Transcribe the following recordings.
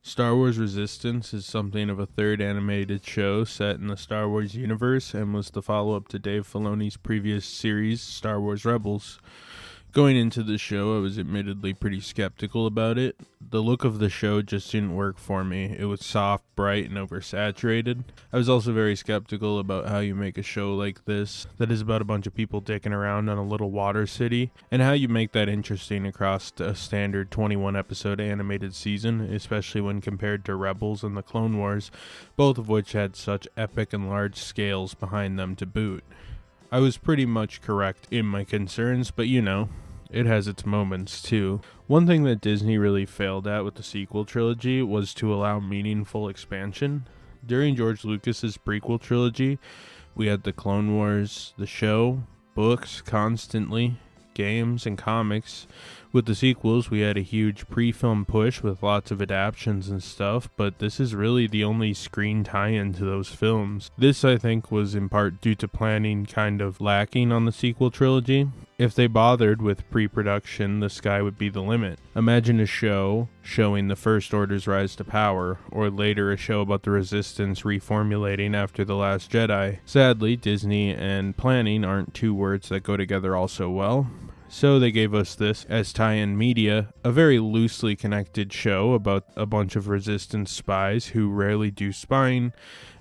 Star Wars Resistance is something of a third animated show set in the Star Wars universe and was the follow-up to Dave Filoni's previous series, Star Wars Rebels. Going into the show, I was admittedly pretty skeptical about it. The look of the show just didn't work for me. It was soft, bright, and oversaturated. I was also very skeptical about how you make a show like this that is about a bunch of people dicking around on a little water city, and how you make that interesting across a standard 21-episode animated season, especially when compared to Rebels and the Clone Wars, both of which had such epic and large scales behind them to boot. I was pretty much correct in my concerns, but it has its moments too. One thing that Disney really failed at with the sequel trilogy was to allow meaningful expansion. During George Lucas's prequel trilogy, we had the Clone Wars, the show, books constantly, games, and comics. With the sequels, we had a huge pre-film push with lots of adaptions and stuff, but this is really the only screen tie-in to those films. This, I think, was in part due to planning kind of lacking on the sequel trilogy. If they bothered with pre-production, the sky would be the limit. Imagine a show showing the First Order's rise to power, or later a show about the Resistance reformulating after The Last Jedi. Sadly, Disney and planning aren't two words that go together all so well. So they gave us this as tie-in media, a very loosely connected show about a bunch of Resistance spies who rarely do spying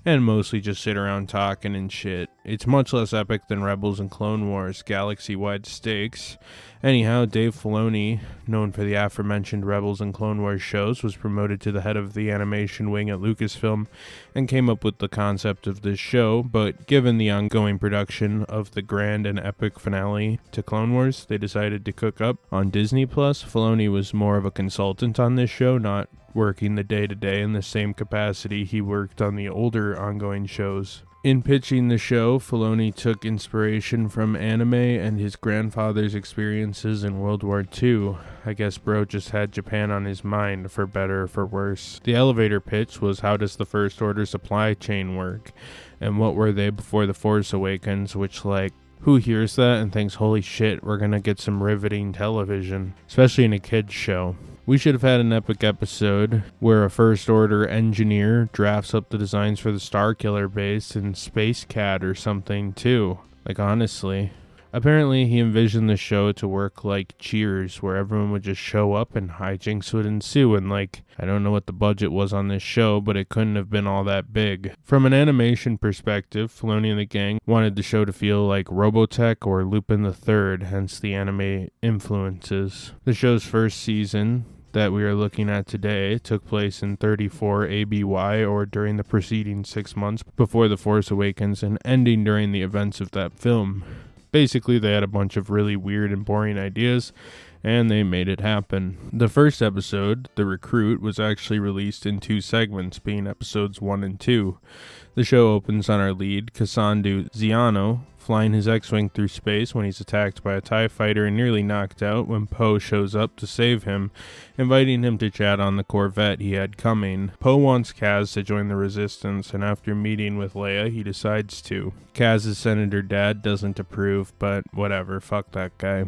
and mostly just sit around talking and shit. It's much less epic than Rebels and Clone Wars, galaxy-wide stakes. Anyhow, Dave Filoni, known for the aforementioned Rebels and Clone Wars shows, was promoted to the head of the animation wing at Lucasfilm and came up with the concept of this show, but given the ongoing production of the grand and epic finale to Clone Wars, they decided to cook up on Disney+. Filoni was more of a consultant on this show, not working the day-to-day in the same capacity he worked on the older ongoing shows. In pitching the show, Filoni took inspiration from anime and his grandfather's experiences in World War II. I guess bro just had Japan on his mind, for better or for worse. The elevator pitch was, how does the First Order supply chain work? And what were they before The Force Awakens, which who hears that and thinks, holy shit, we're gonna get some riveting television, especially in a kid's show. We should have had an epic episode where a First Order engineer drafts up the designs for the Starkiller base in Space Cat or something too. Honestly. Apparently he envisioned the show to work like Cheers, where everyone would just show up and hijinks would ensue, and I don't know what the budget was on this show, but it couldn't have been all that big. From an animation perspective, Filoni and the gang wanted the show to feel like Robotech or Lupin the Third, hence the anime influences. The show's first season that we are looking at today took place in 34 ABY, or during the preceding 6 months before The Force Awakens, and ending during the events of that film. Basically, they had a bunch of really weird and boring ideas, and they made it happen. The first episode, The Recruit, was actually released in 2 segments, being episodes 1 and 2. The show opens on our lead, Kasandu Ziano, flying his X-Wing through space when he's attacked by a TIE fighter and nearly knocked out when Poe shows up to save him, inviting him to chat on the Corvette he had coming. Poe wants Kaz to join the Resistance, and after meeting with Leia, he decides to. Kaz's senator dad doesn't approve, but whatever, fuck that guy.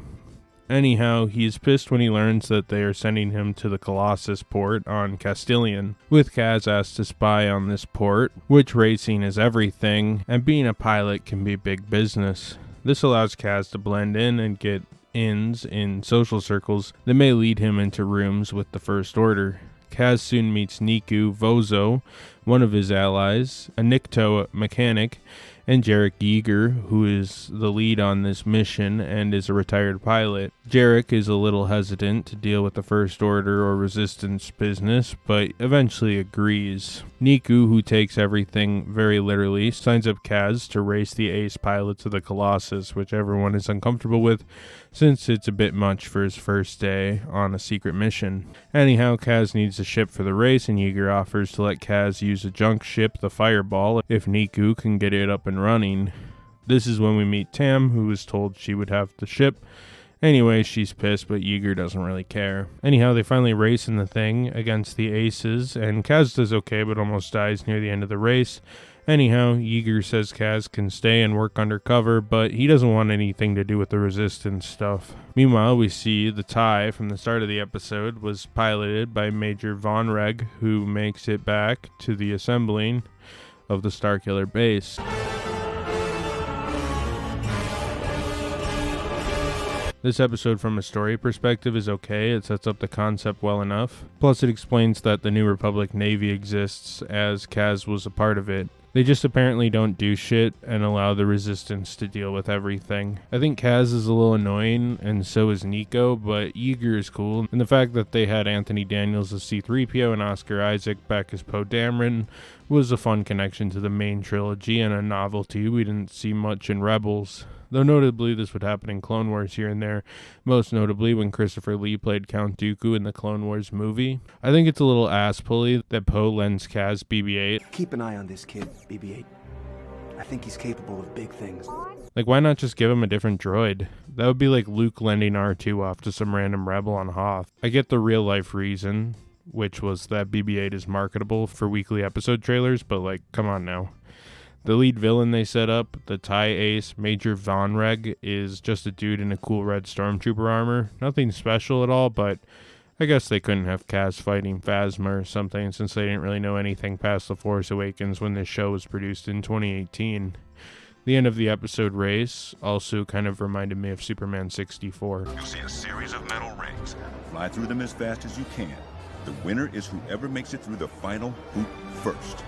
Anyhow, he is pissed when he learns that they are sending him to the Colossus port on Castilian, with Kaz asked to spy on this port, which racing is everything, and being a pilot can be big business. This allows Kaz to blend in and get ins in social circles that may lead him into rooms with the First Order. Kaz soon meets Niku Vozo, one of his allies, a Nikto mechanic, and Jarek Yeager, who is the lead on this mission and is a retired pilot. Jarek is a little hesitant to deal with the First Order or Resistance business, but eventually agrees. Niku, who takes everything very literally, signs up Kaz to race the ace pilots of the Colossus, which everyone is uncomfortable with, since it's a bit much for his first day on a secret mission. Anyhow, Kaz needs a ship for the race, and Yeager offers to let Kaz use a junk ship, the Fireball, if Niku can get it up and running. This is when we meet Tam, who was told she would have the ship. Anyway, she's pissed, but Yeager doesn't really care. Anyhow, they finally race in the thing against the aces, and Kaz does okay, but almost dies near the end of the race. Anyhow, Yeager says Kaz can stay and work undercover, but he doesn't want anything to do with the resistance stuff. Meanwhile, we see the TIE from the start of the episode was piloted by Major Von Reg, who makes it back to the assembling of the Starkiller base. This episode from a story perspective is okay, it sets up the concept well enough. Plus it explains that the New Republic Navy exists as Kaz was a part of it. They just apparently don't do shit and allow the Resistance to deal with everything. I think Kaz is a little annoying, and so is Nico, but Yeager is cool. And the fact that they had Anthony Daniels as C-3PO and Oscar Isaac back as Poe Dameron was a fun connection to the main trilogy and a novelty we didn't see much in Rebels. Though notably this would happen in Clone Wars here and there, most notably when Christopher Lee played Count Dooku in the Clone Wars movie. I think it's a little ass-pully that Poe lends Kaz BB-8. Keep an eye on this kid, BB-8. I think he's capable of big things. Like, why not just give him a different droid? That would be like Luke lending R2 off to some random rebel on Hoth. I get the real-life reason, which was that BB-8 is marketable for weekly episode trailers, but like, come on now. The lead villain they set up, the TIE ace, Major Von Reg, is just a dude in a cool red stormtrooper armor. Nothing special at all, but I guess they couldn't have Kaz fighting Phasma or something since they didn't really know anything past The Force Awakens when this show was produced in 2018. The end of the episode race also kind of reminded me of Superman 64. You'll see a series of metal rings. Fly through them as fast as you can. The winner is whoever makes it through the final hoop first.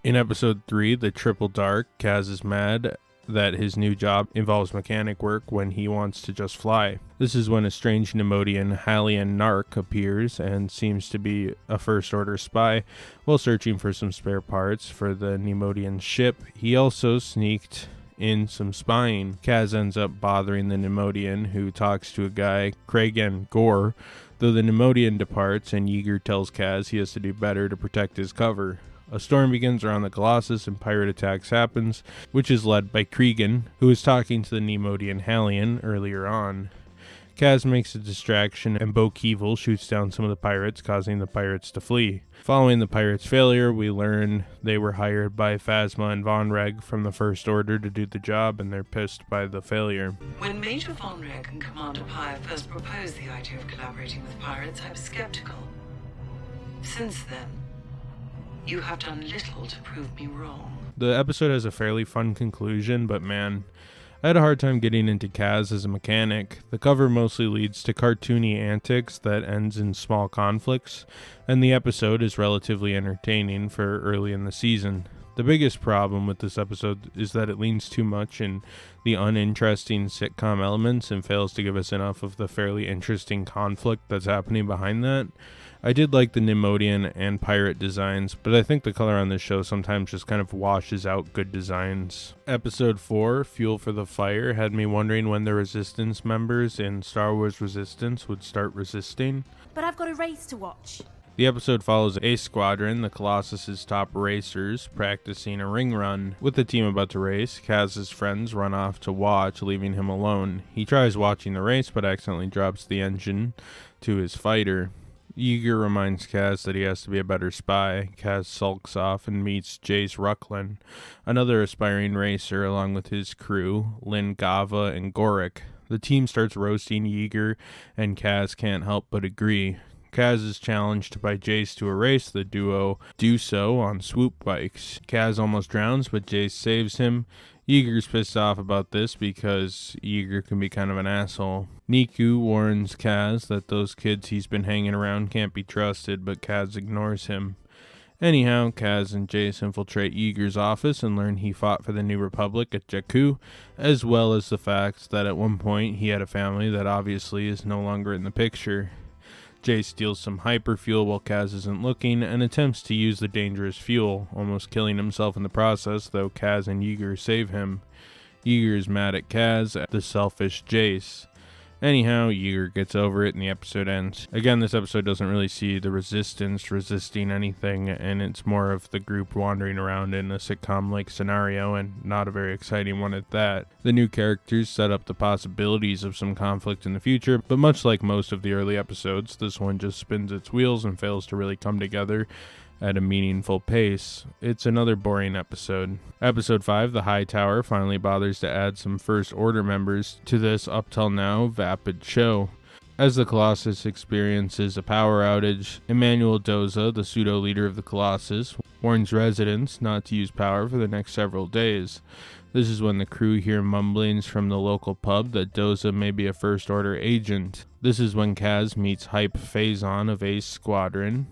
In episode 3, The Triple Dark, Kaz is mad that his new job involves mechanic work when he wants to just fly. This is when a strange Nemodian Halian narc appears and seems to be a First Order spy while searching for some spare parts for the Nemodian ship. He also sneaked in some spying. Kaz ends up bothering the Nemodian, who talks to a guy, Kragan Gore, though the Nemodian departs and Yeager tells Kaz he has to do better to protect his cover. A storm begins around the Colossus and pirate attacks happens, which is led by Kregan, who is talking to the Nemodian Halian earlier on. Kaz makes a distraction and Bo Keevil shoots down some of the pirates, causing the pirates to flee. Following the pirates' failure, we learn they were hired by Phasma and Von Reg from the First Order to do the job, and they're pissed by the failure. When Major Von Reg and Commander Pyre first proposed the idea of collaborating with pirates, I was skeptical. Since then, you have done little to prove me wrong. The episode has a fairly fun conclusion, but man, I had a hard time getting into Kaz as a mechanic. The cover mostly leads to cartoony antics that ends in small conflicts, and the episode is relatively entertaining for early in the season. The biggest problem with this episode is that it leans too much in the uninteresting sitcom elements and fails to give us enough of the fairly interesting conflict that's happening behind that. I did like the Nemodian and pirate designs, but I think the color on this show sometimes just kind of washes out good designs. Episode 4, Fuel for the Fire, had me wondering when the Resistance members in Star Wars Resistance would start resisting. But I've got a race to watch. The episode follows a squadron, the Colossus's top racers, practicing a ring run. With the team about to race, Kaz's friends run off to watch, leaving him alone. He tries watching the race, but accidentally drops the engine to his fighter. Yeager reminds Kaz that he has to be a better spy. Kaz sulks off and meets Jace Rucklin, another aspiring racer, along with his crew, Lynn Gava and Gorik. The team starts roasting Yeager, and Kaz can't help but agree. Kaz is challenged by Jace to a race. The duo do so on swoop bikes. Kaz almost drowns, but Jace saves him. Yeager's pissed off about this because Yeager can be kind of an asshole. Niku warns Kaz that those kids he's been hanging around can't be trusted, but Kaz ignores him. Anyhow, Kaz and Jace infiltrate Yeager's office and learn he fought for the New Republic at Jakku, as well as the fact that at one point he had a family that obviously is no longer in the picture. Jace steals some hyperfuel while Kaz isn't looking and attempts to use the dangerous fuel, almost killing himself in the process, though Kaz and Yeager save him. Yeager is mad at Kaz, at the selfish Jace. Anyhow, Yeager gets over it and the episode ends. Again, this episode doesn't really see the resistance resisting anything, and it's more of the group wandering around in a sitcom-like scenario, and not a very exciting one at that. The new characters set up the possibilities of some conflict in the future, but much like most of the early episodes, this one just spins its wheels and fails to really come together at a meaningful pace. It's another boring episode. Episode 5, The High Tower, finally bothers to add some First Order members to this up till now vapid show. As the Colossus experiences a power outage, Emmanuel Doza, the pseudo-leader of the Colossus, warns residents not to use power for the next several days. This is when the crew hear mumblings from the local pub that Doza may be a First Order agent. This is when Kaz meets Hype Phazon of Ace Squadron,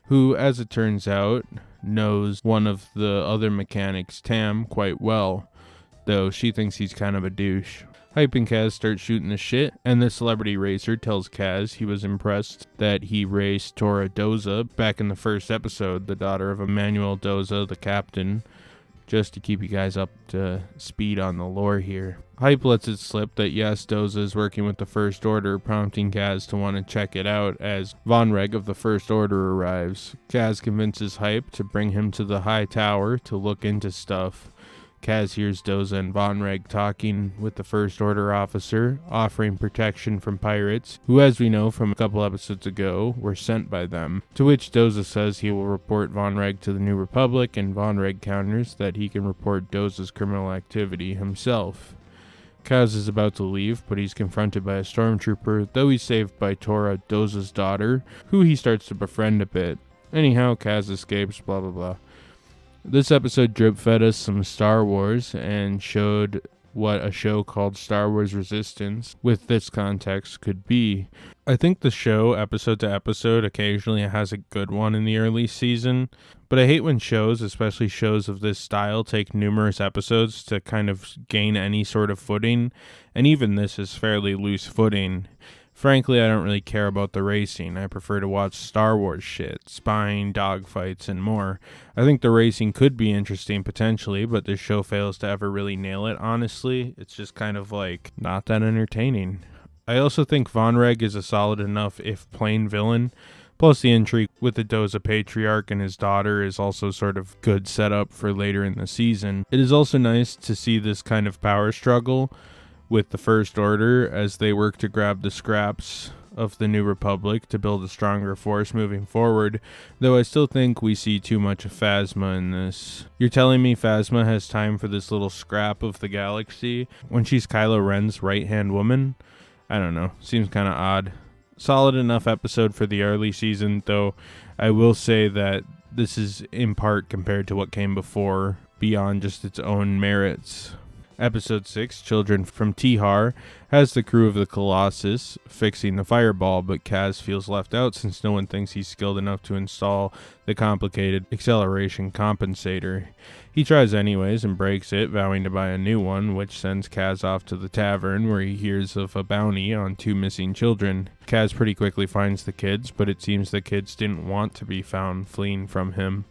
who, as it turns out, knows one of the other mechanics, Tam, quite well, though she thinks he's kind of a douche. Hype and Kaz start shooting the shit, and the celebrity racer tells Kaz he was impressed that he raced Tora Doza back in the first episode, the daughter of Emmanuel Doza, the captain, just to keep you guys up to speed on the lore here. Hype lets it slip that yes, Doza is working with the First Order, prompting Kaz to want to check it out as Von Reg of the First Order arrives. Kaz convinces Hype to bring him to the High Tower to look into stuff. Kaz hears Doza and Von Reg talking with the First Order officer, offering protection from pirates, who, as we know from a couple episodes ago, were sent by them. To which Doza says he will report Von Reg to the New Republic, and Von Reg counters that he can report Doza's criminal activity himself. Kaz is about to leave, but he's confronted by a stormtrooper, though he's saved by Tora, Doza's daughter, who he starts to befriend a bit. Anyhow, Kaz escapes, blah blah blah. This episode drip-fed us some Star Wars and showed what a show called Star Wars Resistance with this context could be. I think the show, episode to episode, occasionally has a good one in the early season, but I hate when shows, especially shows of this style, take numerous episodes to kind of gain any sort of footing, and even this is fairly loose footing. Frankly, I don't really care about the racing. I prefer to watch Star Wars shit, spying, dogfights, and more. I think the racing could be interesting potentially, but this show fails to ever really nail it, honestly. It's just kind of like, not that entertaining. I also think Von Reg is a solid enough, if plain villain. Plus the intrigue with the Doza patriarch and his daughter is also sort of good setup for later in the season. It is also nice to see this kind of power struggle with the First Order as they work to grab the scraps of the New Republic to build a stronger force moving forward, though I still think we see too much of Phasma in this. You're telling me Phasma has time for this little scrap of the galaxy when she's Kylo Ren's right-hand woman? I don't know, seems kind of odd. Solid enough episode for the early season, though I will say that this is in part compared to what came before, beyond just its own merits. Episode 6, Children from Tehar, has the crew of the Colossus fixing the fireball, but Kaz feels left out since no one thinks he's skilled enough to install the complicated acceleration compensator. He tries anyways and breaks it, vowing to buy a new one, which sends Kaz off to the tavern where he hears of a bounty on 2 missing children. Kaz pretty quickly finds the kids, but it seems the kids didn't want to be found fleeing from him.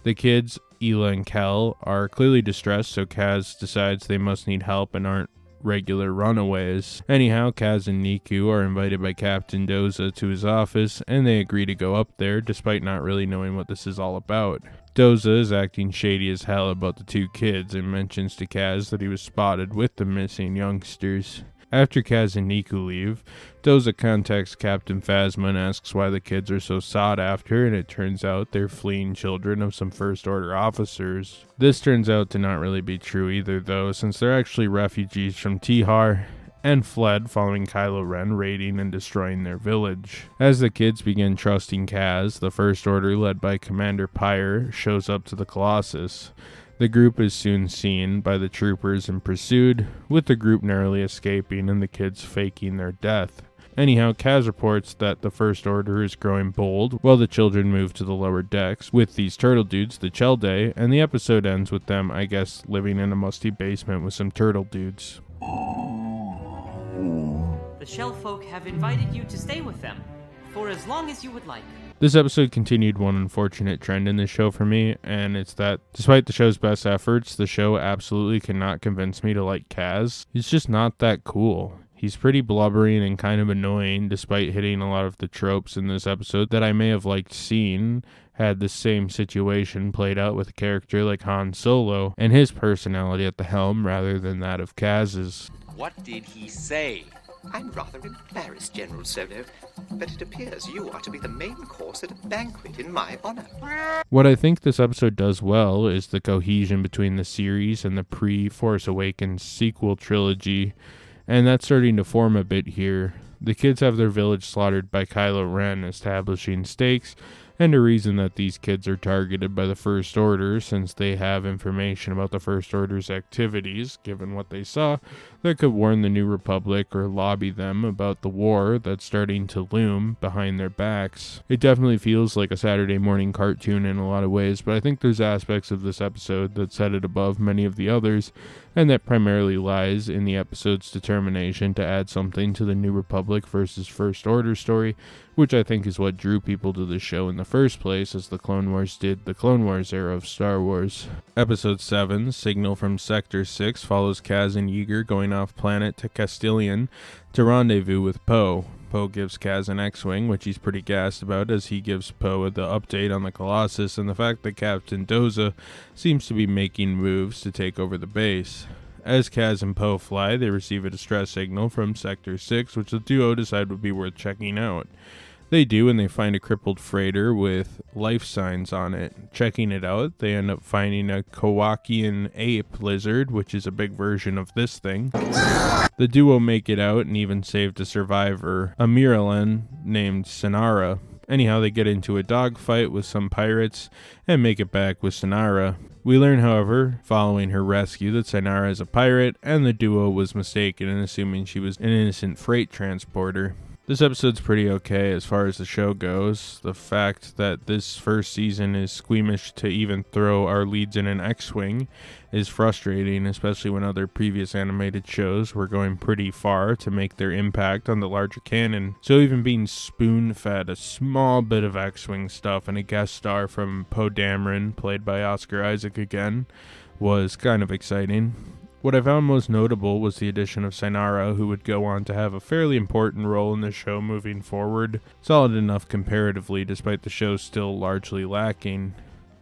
The kids, Ela and Kel, are clearly distressed, so Kaz decides they must need help and aren't regular runaways. Anyhow, Kaz and Niku are invited by Captain Doza to his office, and they agree to go up there, despite not really knowing what this is all about. Doza is acting shady as hell about the 2 kids and mentions to Kaz that he was spotted with the missing youngsters. After Kaz and Niku leave, Doza contacts Captain Phasma and asks why the kids are so sought after, and it turns out they're fleeing children of some First Order officers. This turns out to not really be true either, though, since they're actually refugees from Tehar and fled following Kylo Ren raiding and destroying their village. As the kids begin trusting Kaz, the First Order, led by Commander Pyre, shows up to the Colossus. The group is soon seen by the troopers and pursued, with the group narrowly escaping and the kids faking their death. Anyhow, Kaz reports that the First Order is growing bold, while the children move to the lower decks with these turtle dudes, the Chelday, and the episode ends with them, I guess, living in a musty basement with some turtle dudes. The Shell folk have invited you to stay with them for as long as you would like. This episode continued one unfortunate trend in this show for me, and it's that despite the show's best efforts, the show absolutely cannot convince me to like Kaz. He's just not that cool. He's pretty blubbering and kind of annoying, despite hitting a lot of the tropes in this episode that I may have liked seeing had the same situation played out with a character like Han Solo and his personality at the helm rather than that of Kaz's. What did he say? I'm rather embarrassed, General Solo, but it appears you are to be the main course at a banquet in my honor. What I think this episode does well is the cohesion between the series and the pre-Force Awakens sequel trilogy, and that's starting to form a bit here. The kids have their village slaughtered by Kylo Ren, establishing stakes and a reason that these kids are targeted by the First Order, since they have information about the First Order's activities, given what they saw, that could warn the New Republic or lobby them about the war that's starting to loom behind their backs. It definitely feels like a Saturday morning cartoon in a lot of ways, but I think there's aspects of this episode that set it above many of the others, and that primarily lies in the episode's determination to add something to the New Republic versus First Order story, which I think is what drew people to the show in the first place, as the Clone Wars did the Clone Wars era of Star Wars. Episode 7, Signal from Sector 6, follows Kaz and Yeager going off planet to Castilian to rendezvous with Poe. Poe gives Kaz an X-Wing, which he's pretty gassed about, as he gives Poe the update on the Colossus and the fact that Captain Doza seems to be making moves to take over the base. As Kaz and Poe fly, they receive a distress signal from Sector 6, which the duo decide would be worth checking out. They do, and they find a crippled freighter with life signs on it. Checking it out, they end up finding a Kowakian ape lizard, which is a big version of this thing. The duo make it out and even save a survivor, a Miralan named Synara. Anyhow, they get into a dogfight with some pirates and make it back with Synara. We learn, however, following her rescue, that Synara is a pirate, and the duo was mistaken in assuming she was an innocent freight transporter. This episode's pretty okay as far as the show goes. The fact that this first season is squeamish to even throw our leads in an X-Wing is frustrating, especially when other previous animated shows were going pretty far to make their impact on the larger canon. So even being spoon-fed a small bit of X-Wing stuff and a guest star from Poe Dameron, played by Oscar Isaac again, was kind of exciting. What I found most notable was the addition of Synara, who would go on to have a fairly important role in the show moving forward. Solid enough comparatively, despite the show still largely lacking.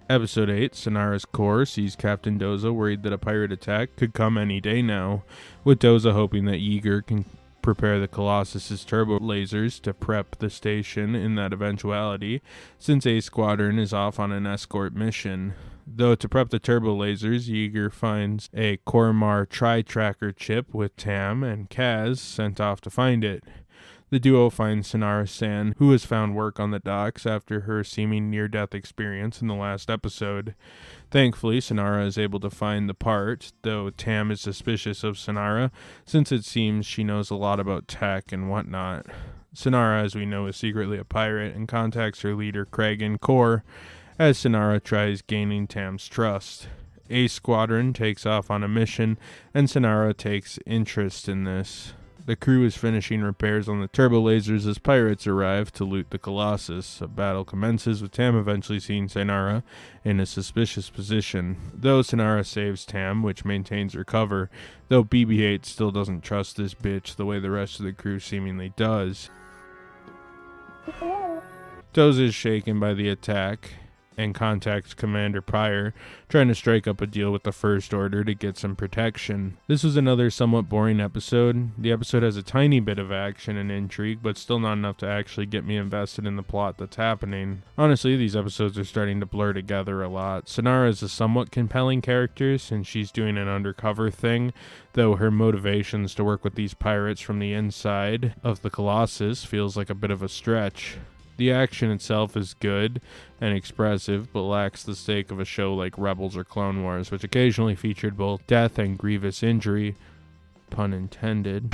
Episode 8, Synara's Corps, sees Captain Doza worried that a pirate attack could come any day now, with Doza hoping that Yeager can prepare the Colossus's turbo lasers to prep the station in that eventuality, since A Squadron is off on an escort mission. Though to prep the turbo lasers, Yeager finds a Kormar tri-tracker chip with Tam and Kaz sent off to find it. The duo finds Synara San, who has found work on the docks after her seeming near-death experience in the last episode. Thankfully, Synara is able to find the part, though Tam is suspicious of Synara, since it seems she knows a lot about tech and whatnot. Synara, as we know, is secretly a pirate and contacts her leader Kragan Kor, as Synara tries gaining Tam's trust. A Squadron takes off on a mission, and Synara takes interest in this. The crew is finishing repairs on the turbo lasers as pirates arrive to loot the Colossus. A battle commences, with Tam eventually seeing Synara in a suspicious position. Though Synara saves Tam, which maintains her cover, though BB-8 still doesn't trust this bitch the way the rest of the crew seemingly does. Doza is shaken by the attack and contacts Commander Pryor, trying to strike up a deal with the First Order to get some protection. This was another somewhat boring episode. The episode has a tiny bit of action and intrigue, but still not enough to actually get me invested in the plot that's happening. Honestly, these episodes are starting to blur together a lot. Synara is a somewhat compelling character since she's doing an undercover thing, though her motivations to work with these pirates from the inside of the Colossus feels like a bit of a stretch. The action itself is good and expressive, but lacks the stake of a show like Rebels or Clone Wars, which occasionally featured both death and grievous injury, pun intended.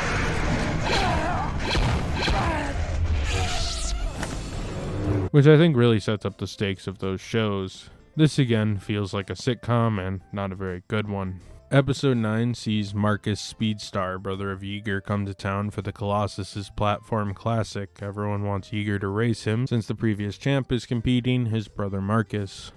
Which I think really sets up the stakes of those shows. This again feels like a sitcom and not a very good one. Episode 9 sees Marcus Speedstar, brother of Yeager, come to town for the Colossus's platform classic. Everyone wants Yeager to race him, since the previous champ is competing, his brother Marcus.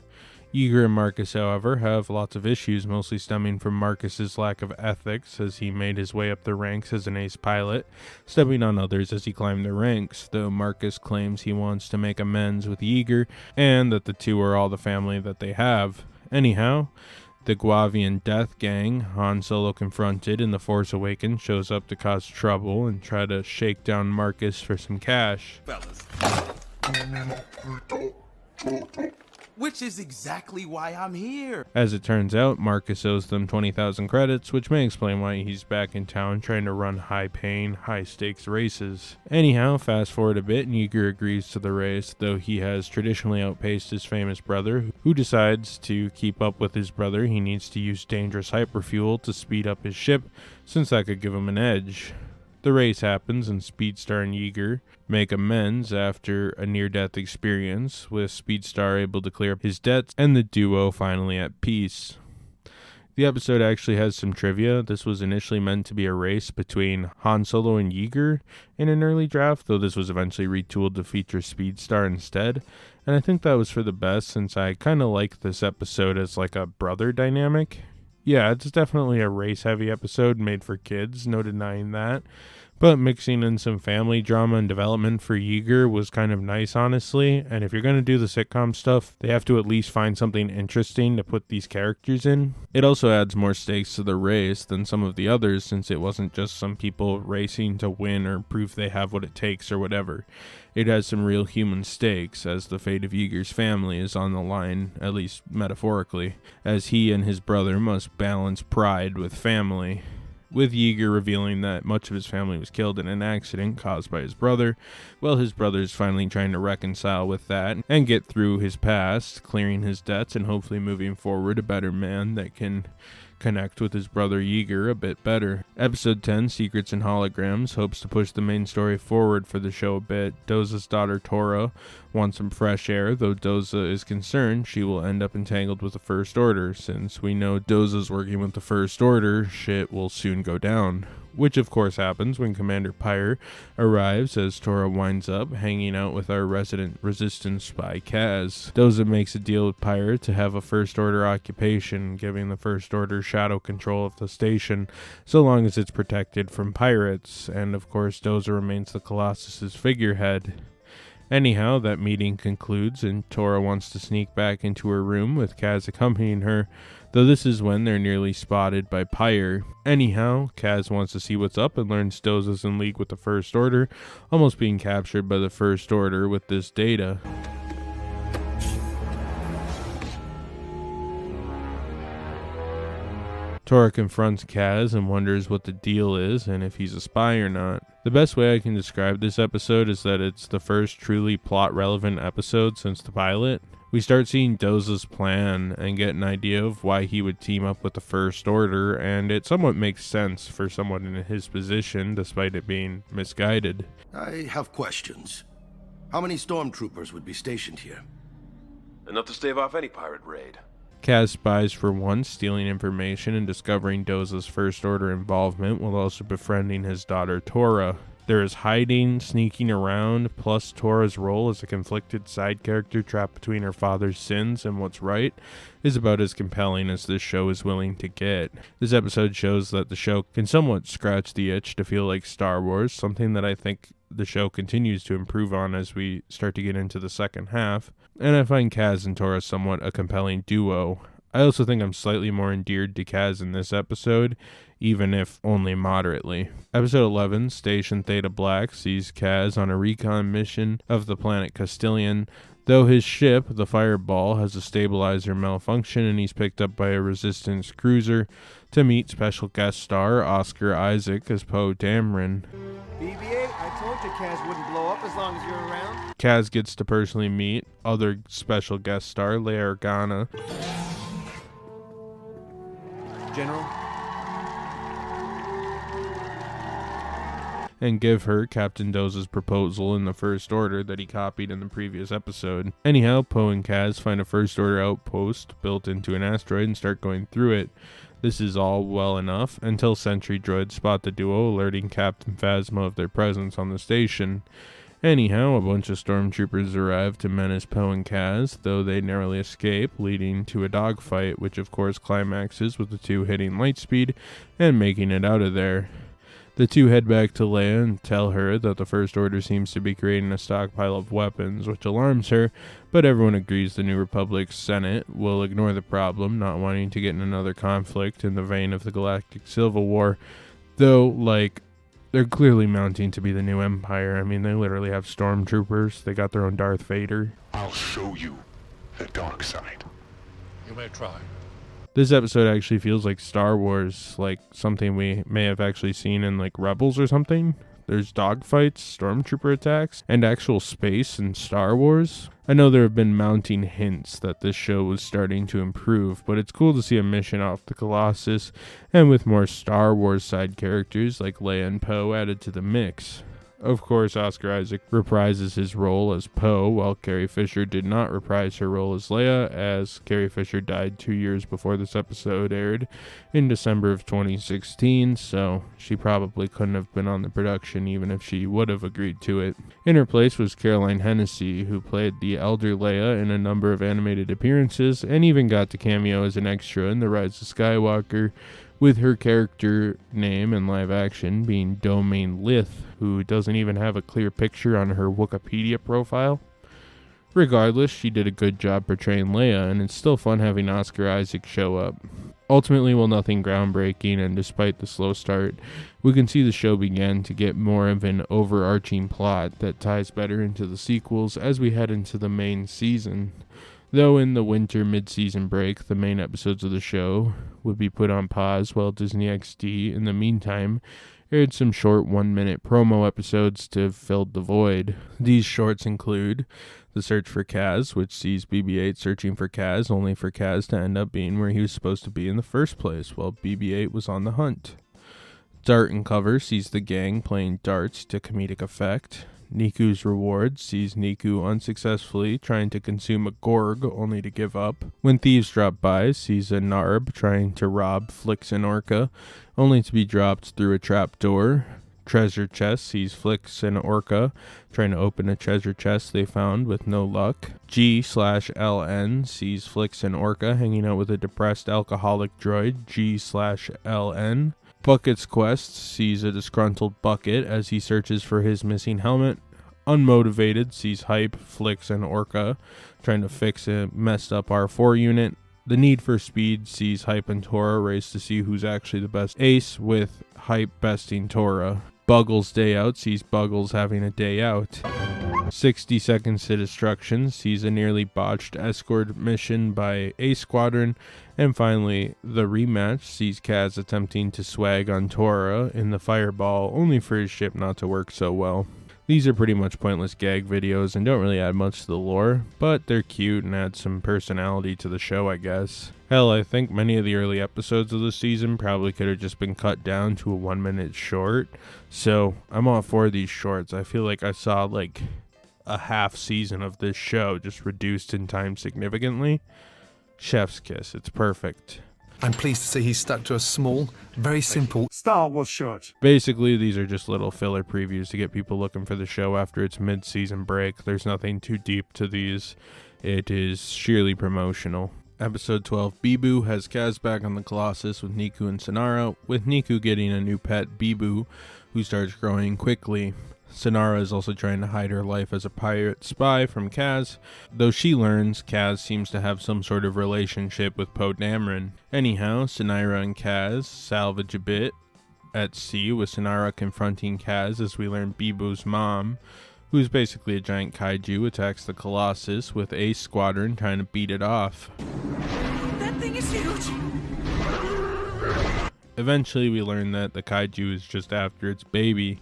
Yeager and Marcus, however, have lots of issues, mostly stemming from Marcus's lack of ethics as he made his way up the ranks as an ace pilot, stepping on others as he climbed the ranks, though Marcus claims he wants to make amends with Yeager and that the two are all the family that they have. Anyhow, the Guavian death gang Han Solo confronted in The Force Awakens shows up to cause trouble and try to shake down Marcus for some cash. Fellas. Which is exactly why I'm here. As it turns out, Marcus owes them 20,000 credits, which may explain why he's back in town trying to run high-paying, high-stakes races. Anyhow, fast forward a bit, and Yeager agrees to the race, though he has traditionally outpaced his famous brother, who decides to keep up with his brother. He needs to use dangerous hyperfuel to speed up his ship, since that could give him an edge. The race happens, and Speedstar and Yeager make amends after a near-death experience, with Speedstar able to clear up his debts and the duo finally at peace. The episode actually has some trivia. This was initially meant to be a race between Han Solo and Yeager in an early draft, though this was eventually retooled to feature Speedstar instead. And I think that was for the best, since I kind of like this episode as like a brother dynamic. Yeah, it's definitely a race-heavy episode made for kids, no denying that. But mixing in some family drama and development for Yeager was kind of nice, honestly. And if you're going to do the sitcom stuff, they have to at least find something interesting to put these characters in. It also adds more stakes to the race than some of the others, since it wasn't just some people racing to win or prove they have what it takes or whatever. It has some real human stakes, as the fate of Yeager's family is on the line, at least metaphorically, as he and his brother must balance pride with family. With Yeager revealing that much of his family was killed in an accident caused by his brother, while his brother's finally trying to reconcile with that and get through his past, clearing his debts and hopefully moving forward a better man that can connect with his brother Yeager a bit better. Episode 10, Secrets and Holograms, hopes to push the main story forward for the show a bit. Doza's daughter Tora wants some fresh air, though Doza is concerned she will end up entangled with the First Order. Since we know Doza's working with the First Order, shit will soon go down. Which of course happens when Commander Pyre arrives as Tora winds up hanging out with our resident resistance spy Kaz. Doza makes a deal with Pyre to have a First Order occupation, giving the First Order shadow control of the station so long as it's protected from pirates, and of course Doza remains the Colossus's figurehead. Anyhow, that meeting concludes and Tora wants to sneak back into her room with Kaz accompanying her, though this is when they're nearly spotted by Pyre. Anyhow, Kaz wants to see what's up and learns Doza's in league with the First Order, almost being captured by the First Order with this data. Tora confronts Kaz and wonders what the deal is and if he's a spy or not. The best way I can describe this episode is that it's the first truly plot-relevant episode since the pilot. We start seeing Doza's plan and get an idea of why he would team up with the First Order, and it somewhat makes sense for someone in his position, despite it being misguided. I have questions. How many stormtroopers would be stationed here? Enough to stave off any pirate raid. Kaz spies for once, stealing information and discovering Doza's First Order involvement while also befriending his daughter Tora. There is hiding, sneaking around, plus Tora's role as a conflicted side character trapped between her father's sins and what's right is about as compelling as this show is willing to get. This episode shows that the show can somewhat scratch the itch to feel like Star Wars, something that I think the show continues to improve on as we start to get into the second half, and I find Kaz and Tora somewhat a compelling duo. I also think I'm slightly more endeared to Kaz in this episode, even if only moderately. Episode 11, Station Theta Black, sees Kaz on a recon mission of the planet Castilian, though his ship, the Fireball, has a stabilizer malfunction and he's picked up by a Resistance cruiser to meet special guest star Oscar Isaac as Poe Dameron. BB-8, I told you Kaz wouldn't blow up as long as you're around. Kaz gets to personally meet other special guest star Leia Organa. General? And give her Captain Doza's proposal in the First Order that he copied in the previous episode. Anyhow, Poe and Kaz find a First Order outpost built into an asteroid and start going through it. This is all well enough until sentry droids spot the duo, alerting Captain Phasma of their presence on the station. Anyhow, a bunch of stormtroopers arrive to menace Poe and Kaz, though they narrowly escape, leading to a dogfight, which of course climaxes with the two hitting lightspeed and making it out of there. The two head back to Leia and tell her that the First Order seems to be creating a stockpile of weapons, which alarms her, but everyone agrees the New Republic's Senate will ignore the problem, not wanting to get in another conflict in the vein of the Galactic Civil War, though, they're clearly mounting to be the new Empire. I mean, they literally have stormtroopers. They got their own Darth Vader. I'll show you the dark side. You may try. This episode actually feels like Star Wars, like something we may have actually seen in Rebels or something. There's dogfights, stormtrooper attacks, and actual space in Star Wars. I know there have been mounting hints that this show was starting to improve, but it's cool to see a mission off the Colossus, and with more Star Wars side characters like Leia and Poe added to the mix. Of course, Oscar Isaac reprises his role as Poe, while Carrie Fisher did not reprise her role as Leia, as Carrie Fisher died 2 years before this episode aired in December of 2016, so she probably couldn't have been on the production even if she would have agreed to it. In her place was Caroline Hennessy, who played the elder Leia in a number of animated appearances, and even got to cameo as an extra in The Rise of Skywalker, with her character name in live action being Domain Lith, who doesn't even have a clear picture on her Wikipedia profile. Regardless, she did a good job portraying Leia, and it's still fun having Oscar Isaac show up. Ultimately, while nothing groundbreaking, and despite the slow start, we can see the show began to get more of an overarching plot that ties better into the sequels as we head into the main season. Though in the winter mid-season break, the main episodes of the show would be put on pause while Disney XD, in the meantime, aired some short 1-minute promo episodes to fill the void. These shorts include The Search for Kaz, which sees BB-8 searching for Kaz, only for Kaz to end up being where he was supposed to be in the first place, while BB-8 was on the hunt. Dart and Cover sees the gang playing darts to comedic effect. Niku's Reward sees Niku unsuccessfully trying to consume a Gorg, only to give up. When Thieves Drop By sees a Narb trying to rob Flix and Orca, only to be dropped through a trapdoor. Treasure Chest sees Flix and Orca trying to open a treasure chest they found with no luck. G/LN sees Flix and Orca hanging out with a depressed alcoholic droid, G/LN. Bucket's Quest sees a disgruntled Bucket as he searches for his missing helmet. Unmotivated sees Hype, Flix, and Orca trying to fix a messed up R4 unit. The Need for Speed sees Hype and Tora race to see who's actually the best ace, with Hype besting Tora. Buggles Day Out sees Buggles having a day out. 60 Seconds to Destruction sees a nearly botched escort mission by A Squadron. And finally, The Rematch sees Kaz attempting to swag on Tora in the Fireball, only for his ship not to work so well. These are pretty much pointless gag videos and don't really add much to the lore, but they're cute and add some personality to the show, I guess. Hell, I think many of the early episodes of the season probably could have just been cut down to a 1-minute short, so I'm all for these shorts. I feel like I saw a half season of this show just reduced in time significantly. Chef's kiss, it's perfect. I'm pleased to see he stuck to a small, very simple Star Wars short. Basically, these are just little filler previews to get people looking for the show after its mid-season break. There's nothing too deep to these. It is sheerly promotional. Episode 12, Bibo has Kaz back on the Colossus with Niku and Synara, with Niku getting a new pet, Bibo, who starts growing quickly. Synara is also trying to hide her life as a pirate spy from Kaz, though she learns Kaz seems to have some sort of relationship with Poe Dameron. Anyhow, Synara and Kaz salvage a bit at sea, with Synara confronting Kaz as we learn Bibo's mom, who's basically a giant kaiju, attacks the Colossus, with A Squadron trying to beat it off. That thing is huge! Eventually we learn that the kaiju is just after its baby,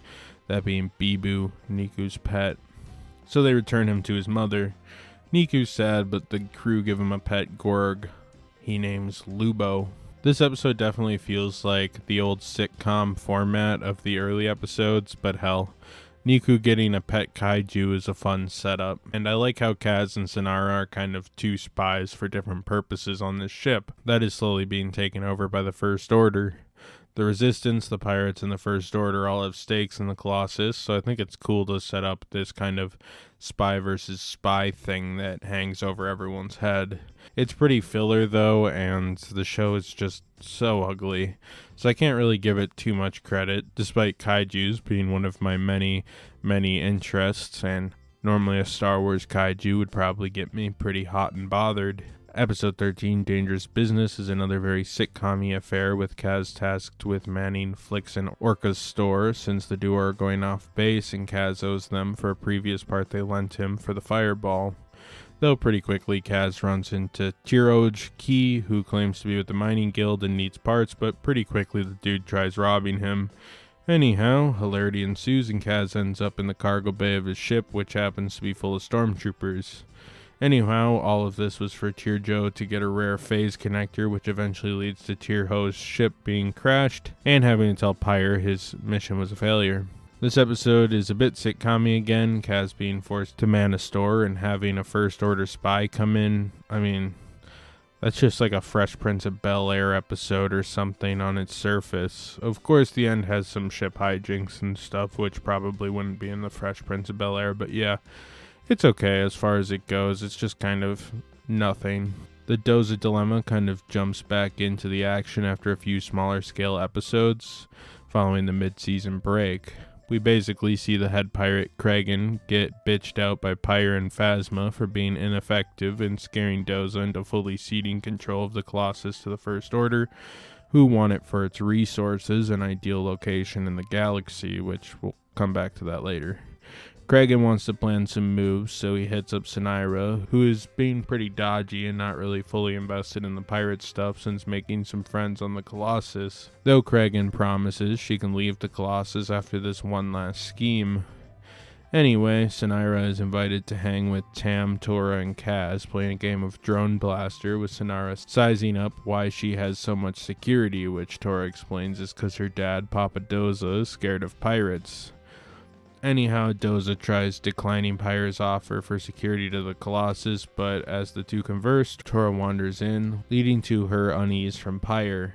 that being Bibo, Niku's pet. So they return him to his mother. Niku's sad, but the crew give him a pet Gorg he names Lubo. This episode definitely feels like the old sitcom format of the early episodes, but hell, Niku getting a pet kaiju is a fun setup, and I like how Kaz and Synara are kind of two spies for different purposes on this ship that is slowly being taken over by the First Order. The Resistance, the Pirates, and the First Order all have stakes in the Colossus, so I think it's cool to set up this kind of spy versus spy thing that hangs over everyone's head. It's pretty filler, though, and the show is just so ugly, so I can't really give it too much credit, despite kaijus being one of my many interests, and normally a Star Wars kaiju would probably get me pretty hot and bothered. Episode 13, Dangerous Business, is another very sitcom-y affair, with Kaz tasked with manning Flix and Orca's store, since the duo are going off base and Kaz owes them for a previous part they lent him for the fireball. Though pretty quickly, Kaz runs into Trilogy, who claims to be with the mining guild and needs parts, but pretty quickly the dude tries robbing him. Anyhow, hilarity ensues and Kaz ends up in the cargo bay of his ship, which happens to be full of stormtroopers. Anyhow, all of this was for Tierjo to get a rare phase connector, which eventually leads to Tierho's ship being crashed and having to tell Pyre his mission was a failure. This episode is a bit sitcom-y again, Kaz being forced to man a store and having a First Order spy come in. I mean, that's just like a Fresh Prince of Bel-Air episode or something on its surface. Of course, the end has some ship hijinks and stuff, which probably wouldn't be in the Fresh Prince of Bel-Air, but yeah. It's okay as far as it goes, it's just kind of nothing. The Doza dilemma kind of jumps back into the action after a few smaller scale episodes following the mid-season break. We basically see the head pirate Kragan get bitched out by Pyre and Phasma for being ineffective in scaring Doza into fully ceding control of the Colossus to the First Order, who want it for its resources and ideal location in the galaxy, which we'll come back to that later. Kragan wants to plan some moves, so he hits up Synara, who is being pretty dodgy and not really fully invested in the pirate stuff since making some friends on the Colossus, though Kragan promises she can leave the Colossus after this one last scheme. Anyway, Synara is invited to hang with Tam, Tora, and Kaz, playing a game of Drone Blaster, with Synara sizing up why she has so much security, which Tora explains is because her dad, Papa Doza, is scared of pirates. Anyhow, Doza tries declining Pyre's offer for security to the Colossus, but as the two converse, Tora wanders in, leading to her unease from Pyre.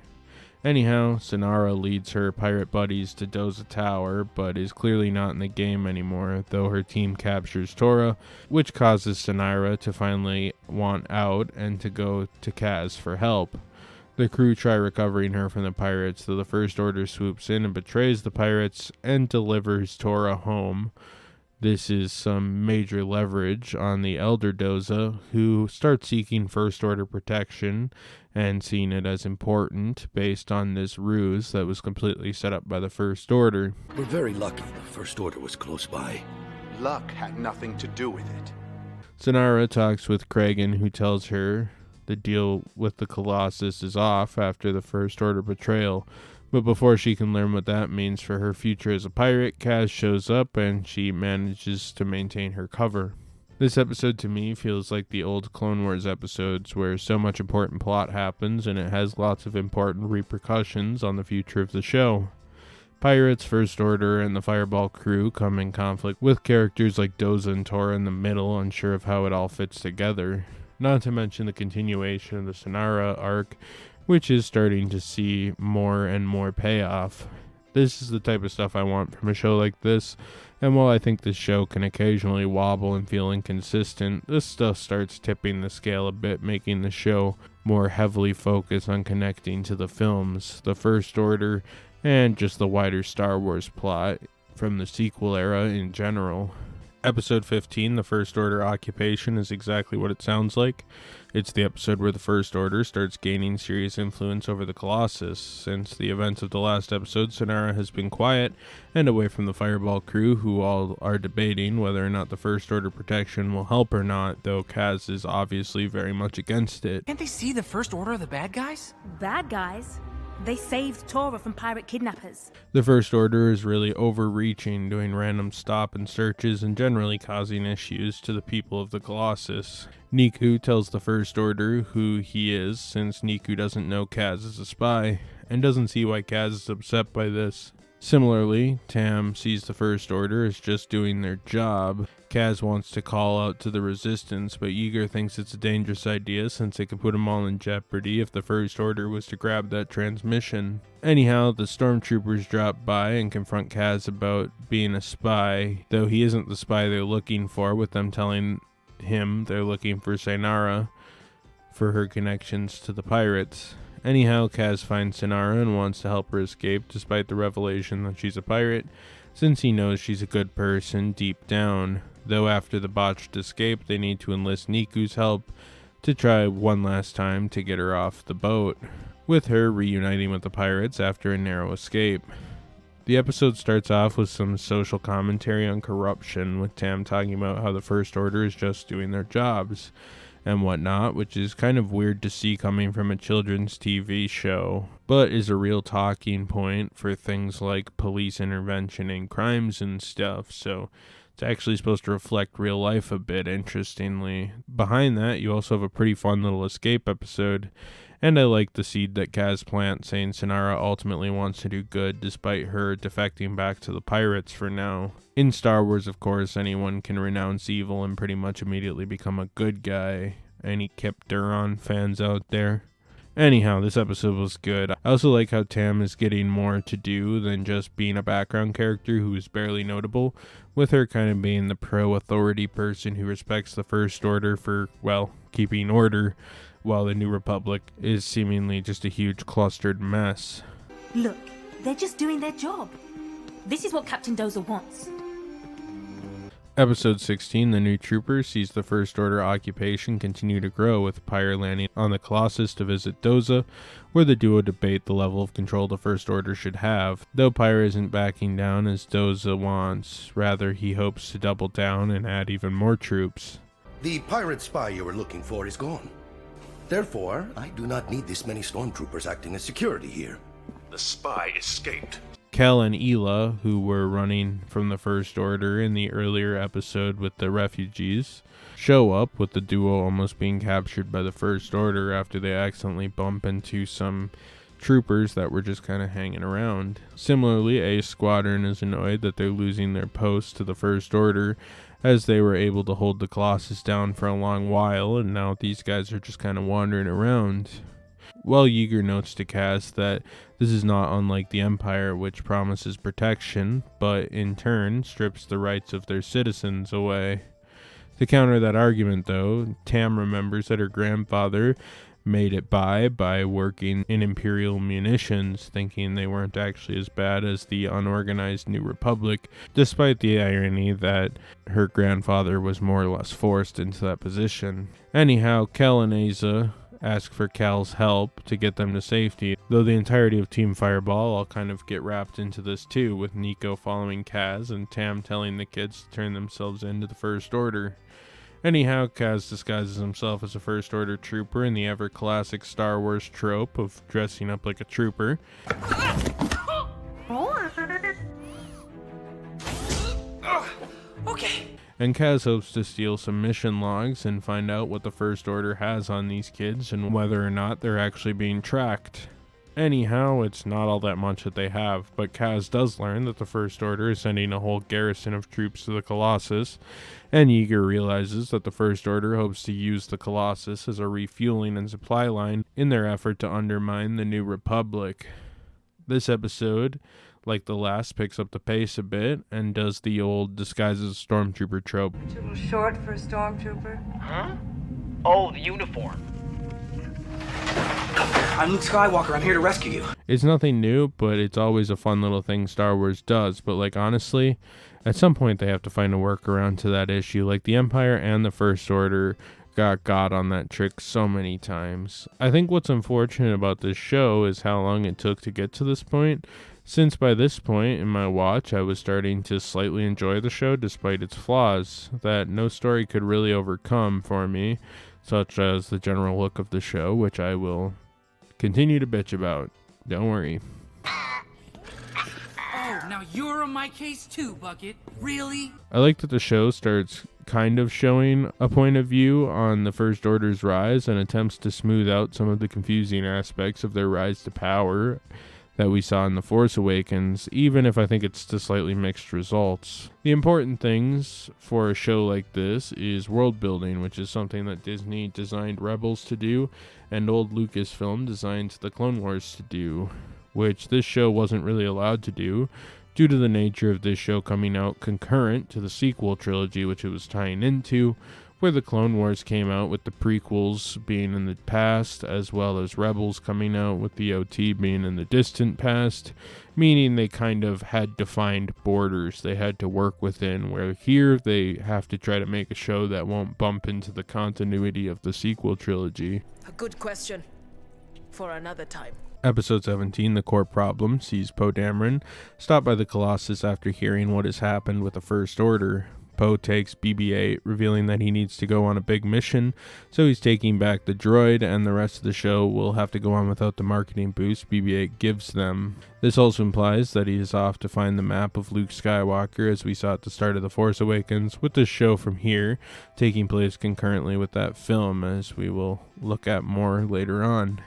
Anyhow, Synara leads her pirate buddies to Doza Tower, but is clearly not in the game anymore, though her team captures Tora, which causes Synara to finally want out and to go to Kaz for help. The crew try recovering her from the pirates, though the First Order swoops in and betrays the pirates and delivers Tora home. This is some major leverage on the Elder Doza, who starts seeking First Order protection and seeing it as important based on this ruse that was completely set up by the First Order. We're very lucky the First Order was close by. Luck had nothing to do with it. Synara talks with Kragan, who tells her the deal with the Colossus is off after the First Order betrayal, but before she can learn what that means for her future as a pirate, Kaz shows up and she manages to maintain her cover. This episode to me feels like the old Clone Wars episodes where so much important plot happens and it has lots of important repercussions on the future of the show. Pirates, First Order, and the Fireball crew come in conflict with characters like Doza and Tora in the middle, unsure of how it all fits together. Not to mention the continuation of the Synara arc, which is starting to see more and more payoff. This is the type of stuff I want from a show like this, and while I think this show can occasionally wobble and feel inconsistent, this stuff starts tipping the scale a bit, making the show more heavily focused on connecting to the films, the First Order, and just the wider Star Wars plot from the sequel era in general. Episode 15, The First Order Occupation, is exactly what it sounds like. It's the episode where the First Order starts gaining serious influence over the Colossus. Since the events of the last episode, Synara has been quiet and away from the Fireball crew, who all are debating whether or not the First Order protection will help or not, though Kaz is obviously very much against it. Can't they see the First Order are the bad guys? Bad guys? They saved Tora from pirate kidnappers. The First Order is really overreaching, doing random stop and searches and generally causing issues to the people of the Colossus. Niku tells the First Order who he is, since Niku doesn't know Kaz is a spy, and doesn't see why Kaz is upset by this. Similarly, Tam sees the First Order as just doing their job. Kaz wants to call out to the Resistance, but Yeager thinks it's a dangerous idea since it could put them all in jeopardy if the First Order was to grab that transmission. Anyhow, the stormtroopers drop by and confront Kaz about being a spy, though he isn't the spy they're looking for, with them telling him they're looking for Synara for her connections to the pirates. Anyhow, Kaz finds Synara and wants to help her escape despite the revelation that she's a pirate, since he knows she's a good person deep down. Though after the botched escape, they need to enlist Niku's help to try one last time to get her off the boat, with her reuniting with the pirates after a narrow escape. The episode starts off with some social commentary on corruption, with Tam talking about how the First Order is just doing their jobs and whatnot, which is kind of weird to see coming from a children's TV show, but is a real talking point for things like police intervention and crimes and stuff, so it's actually supposed to reflect real life a bit, interestingly. Behind that, you also have a pretty fun little escape episode, and I like the seed that Kaz plants, saying Synara ultimately wants to do good despite her defecting back to the pirates for now. In Star Wars, of course, anyone can renounce evil and pretty much immediately become a good guy. Any Kip Duron fans out there? Anyhow, this episode was good. I also like how Tam is getting more to do than just being a background character who is barely notable, with her kind of being the pro-authority person who respects the First Order for, well, keeping order, while the New Republic is seemingly just a huge clustered mess. Look, they're just doing their job. This is what Captain Doza wants. Episode 16, The New Trooper, sees the First Order occupation continue to grow, with Pyre landing on the Colossus to visit Doza, where the duo debate the level of control the First Order should have, though Pyre isn't backing down as Doza wants. Rather, he hopes to double down and add even more troops. The pirate spy you were looking for is gone. Therefore, I do not need this many stormtroopers acting as security here. The spy escaped. Kel and Ela, who were running from the First Order in the earlier episode with the refugees, show up, with the duo almost being captured by the First Order after they accidentally bump into some troopers that were just kind of hanging around. Similarly, Ace Squadron is annoyed that they're losing their post to the First Order, as they were able to hold the Colossus down for a long while, and now these guys are just kind of wandering around. Well, Yeager notes to Kaz that this is not unlike the Empire, which promises protection, but in turn strips the rights of their citizens away. To counter that argument, though, Tam remembers that her grandfather made it by working in Imperial munitions, thinking they weren't actually as bad as the unorganized New Republic, despite the irony that her grandfather was more or less forced into that position. Anyhow, Kel and Asa ask for Cal's help to get them to safety, though the entirety of Team Fireball all kind of get wrapped into this too, with Nico following Kaz and Tam telling the kids to turn themselves in to the First Order. Anyhow, Kaz disguises himself as a First Order trooper in the ever-classic Star Wars trope of dressing up like a trooper. Okay. And Kaz hopes to steal some mission logs and find out what the First Order has on these kids and whether or not they're actually being tracked. Anyhow, it's not all that much that they have, but Kaz does learn that the First Order is sending a whole garrison of troops to the Colossus, and Yeager realizes that the First Order hopes to use the Colossus as a refueling and supply line in their effort to undermine the New Republic. This episode, like the last, picks up the pace a bit and does the old disguise as a stormtrooper trope. Too short for a stormtrooper? Huh? Oh, the uniform. I'm Luke Skywalker. I'm here to rescue you. It's nothing new, but it's always a fun little thing Star Wars does. But like, honestly, at some point they have to find a workaround to that issue. Like, the Empire and the First Order got on that trick so many times. I think what's unfortunate about this show is how long it took to get to this point, since by this point in my watch I was starting to slightly enjoy the show despite its flaws that no story could really overcome for me, such as the general look of the show, which I will continue to bitch about. Don't worry. Oh, now you're on my case too, Bucket. Really? I like that the show starts kind of showing a point of view on the First Order's rise and attempts to smooth out some of the confusing aspects of their rise to power that we saw in The Force Awakens, even if I think it's to slightly mixed results. The important things for a show like this is world building, which is something that Disney designed Rebels to do, and old Lucasfilm designed the Clone Wars to do, which this show wasn't really allowed to do, due to the nature of this show coming out concurrent to the sequel trilogy, which it was tying into, where the Clone Wars came out with the prequels being in the past, as well as Rebels coming out with the OT being in the distant past, meaning they kind of had defined borders they had to work within, where here they have to try to make a show that won't bump into the continuity of the sequel trilogy. A good question. For another time. Episode 17, The Core Problem, sees Poe Dameron stop by the Colossus after hearing what has happened with the First Order. Poe takes BB-8, revealing that he needs to go on a big mission, so he's taking back the droid, and the rest of the show will have to go on without the marketing boost BB-8 gives them. This also implies that he is off to find the map of Luke Skywalker, as we saw at the start of The Force Awakens, with this show from here taking place concurrently with that film, as we will look at more later on.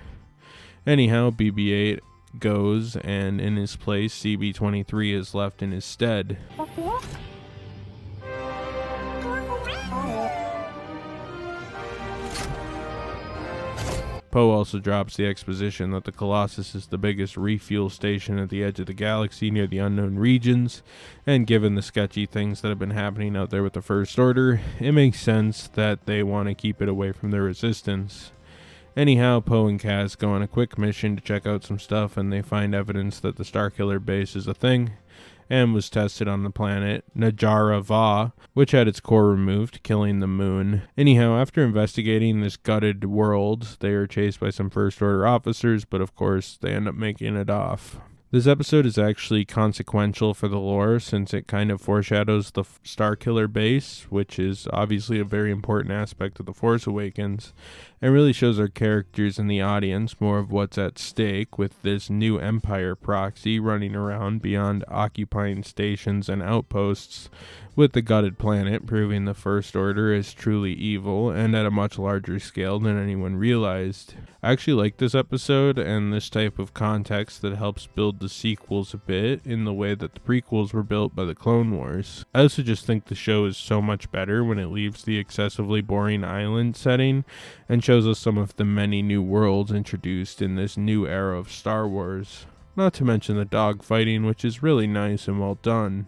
Anyhow, BB-8 goes, and in his place, CB-23 is left in his stead. Poe also drops the exposition that the Colossus is the biggest refuel station at the edge of the galaxy near the unknown regions, and given the sketchy things that have been happening out there with the First Order, it makes sense that they want to keep it away from the Resistance. Anyhow, Poe and Kaz go on a quick mission to check out some stuff, and they find evidence that the Starkiller base is a thing, and was tested on the planet Najara Va, which had its core removed, killing the moon. Anyhow, after investigating this gutted world, they are chased by some First Order officers, but of course, they end up making it off. This episode is actually consequential for the lore, since it kind of foreshadows the Starkiller base, which is obviously a very important aspect of The Force Awakens, and really shows our characters and the audience more of what's at stake with this new Empire proxy running around beyond occupying stations and outposts with the gutted planet, proving the First Order is truly evil and at a much larger scale than anyone realized. I actually like this episode and this type of context that helps build the sequels a bit in the way that the prequels were built by the Clone Wars. I also just think the show is so much better when it leaves the excessively boring island setting and shows us some of the many new worlds introduced in this new era of Star Wars. Not to mention the dogfighting, which is really nice and well done.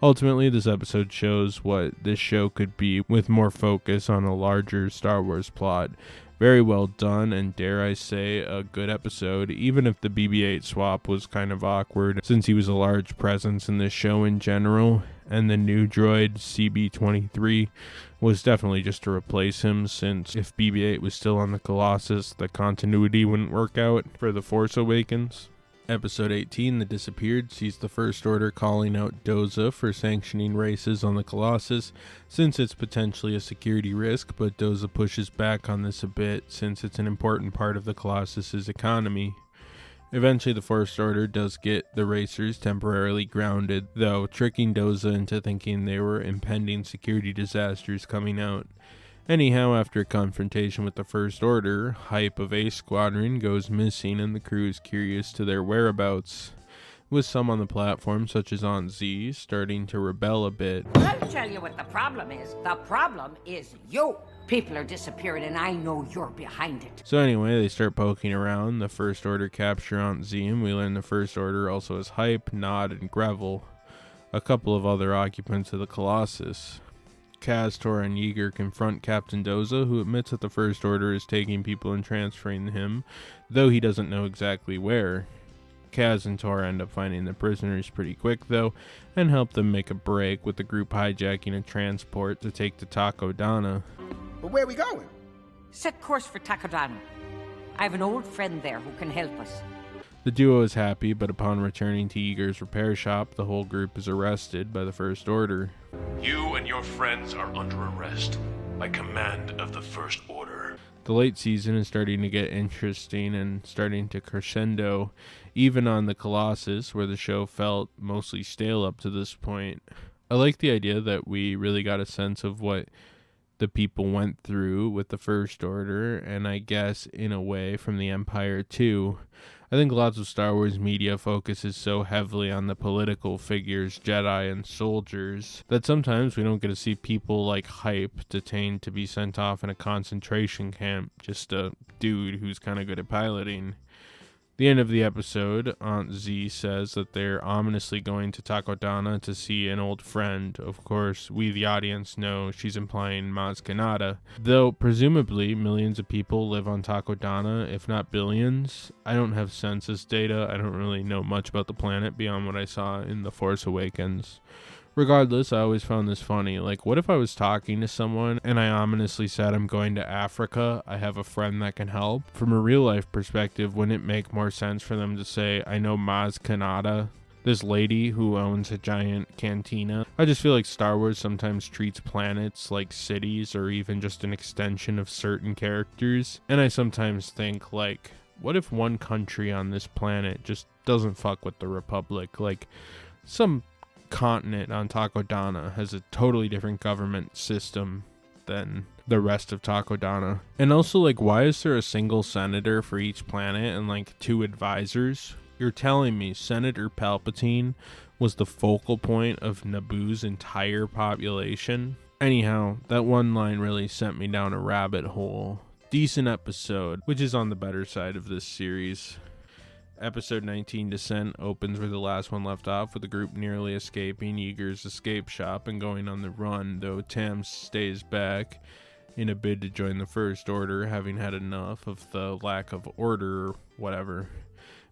Ultimately, this episode shows what this show could be with more focus on a larger Star Wars plot. Very well done, and dare I say, a good episode, even if the BB-8 swap was kind of awkward, since he was a large presence in this show in general, and the new droid, CB-23, was definitely just to replace him, since if BB-8 was still on the Colossus, the continuity wouldn't work out for The Force Awakens. Episode 18, The Disappeared, sees the First Order calling out Doza for sanctioning races on the Colossus, since it's potentially a security risk, but Doza pushes back on this a bit, since it's an important part of the Colossus's economy. Eventually, the First Order does get the racers temporarily grounded, though tricking Doza into thinking they were impending security disasters coming out. Anyhow, after a confrontation with the First Order, Hype of A Squadron goes missing and the crew is curious to their whereabouts, with some on the platform, such as Aunt Z, starting to rebel a bit. I'll tell you what the problem is. The problem is you. People are disappearing and I know you're behind it. So anyway, they start poking around. The First Order capture Aunt Z, and we learn the First Order also has Hype, Nod, and Greville, a couple of other occupants of the Colossus. Kaz, Tor, and Yeager confront Captain Doza, who admits that the First Order is taking people and transferring him, though he doesn't know exactly where. Kaz and Tor end up finding the prisoners pretty quick, though, and help them make a break, with the group hijacking a transport to take to Takodana. But where are we going? Set course for Takodana. I have an old friend there who can help us. The duo is happy, but upon returning to Yeager's repair shop, the whole group is arrested by the First Order. You and your friends are under arrest by command of the First Order. The late season is starting to get interesting and starting to crescendo, even on the Colossus, where the show felt mostly stale up to this point. I like the idea that we really got a sense of what the people went through with the First Order, and I guess in a way from the Empire too. I think lots of Star Wars media focuses so heavily on the political figures, Jedi and soldiers, that sometimes we don't get to see people like Hype detained to be sent off in a concentration camp, just a dude who's kind of good at piloting. The end of the episode, Aunt Z says that they're ominously going to Takodana to see an old friend. Of course, we the audience know she's implying Maz Kanata. Though presumably millions of people live on Takodana, if not billions. I don't have census data. I don't really know much about the planet beyond what I saw in The Force Awakens. Regardless, I always found this funny. Like, what if I was talking to someone and I ominously said I'm going to Africa, I have a friend that can help? From a real life perspective, wouldn't it make more sense for them to say, I know Maz Kanata, this lady who owns a giant cantina? I just feel like Star Wars sometimes treats planets like cities or even just an extension of certain characters. And I sometimes think, like, what if one country on this planet just doesn't fuck with the Republic? Like, some continent on Takodana has a totally different government system than the rest of Takodana. And also, like, why is there a single senator for each planet and like 2 advisors? You're telling me Senator Palpatine was the focal point of Naboo's entire population? Anyhow, that one line really sent me down a rabbit hole. Decent episode, which is on the better side of this series. Episode 19, Descent, opens where the last one left off, with the group nearly escaping Yeager's escape shop and going on the run, though Tam stays back in a bid to join the First Order, having had enough of the lack of order or whatever.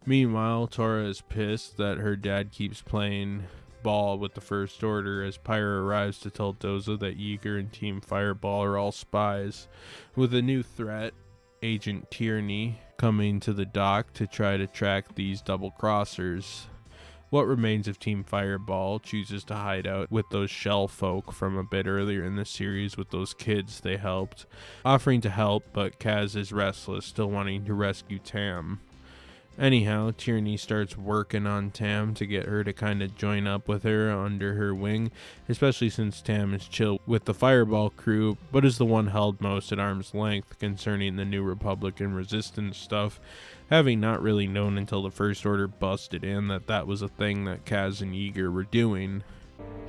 Meanwhile, Tora is pissed that her dad keeps playing ball with the First Order as Pyre arrives to tell Doza that Yeager and Team Fireball are all spies, with a new threat, Agent Tierney, coming to the dock to try to track these double-crossers. What remains of Team Fireball chooses to hide out with those shell folk from a bit earlier in the series with those kids they helped, offering to help, but Kaz is restless, still wanting to rescue Tam. Anyhow, Tierney starts working on Tam to get her to kind of join up with her under her wing, especially since Tam is chill with the Fireball crew, but is the one held most at arm's length concerning the New Republic and Resistance stuff, having not really known until the First Order busted in that was a thing that Kaz and Yeager were doing.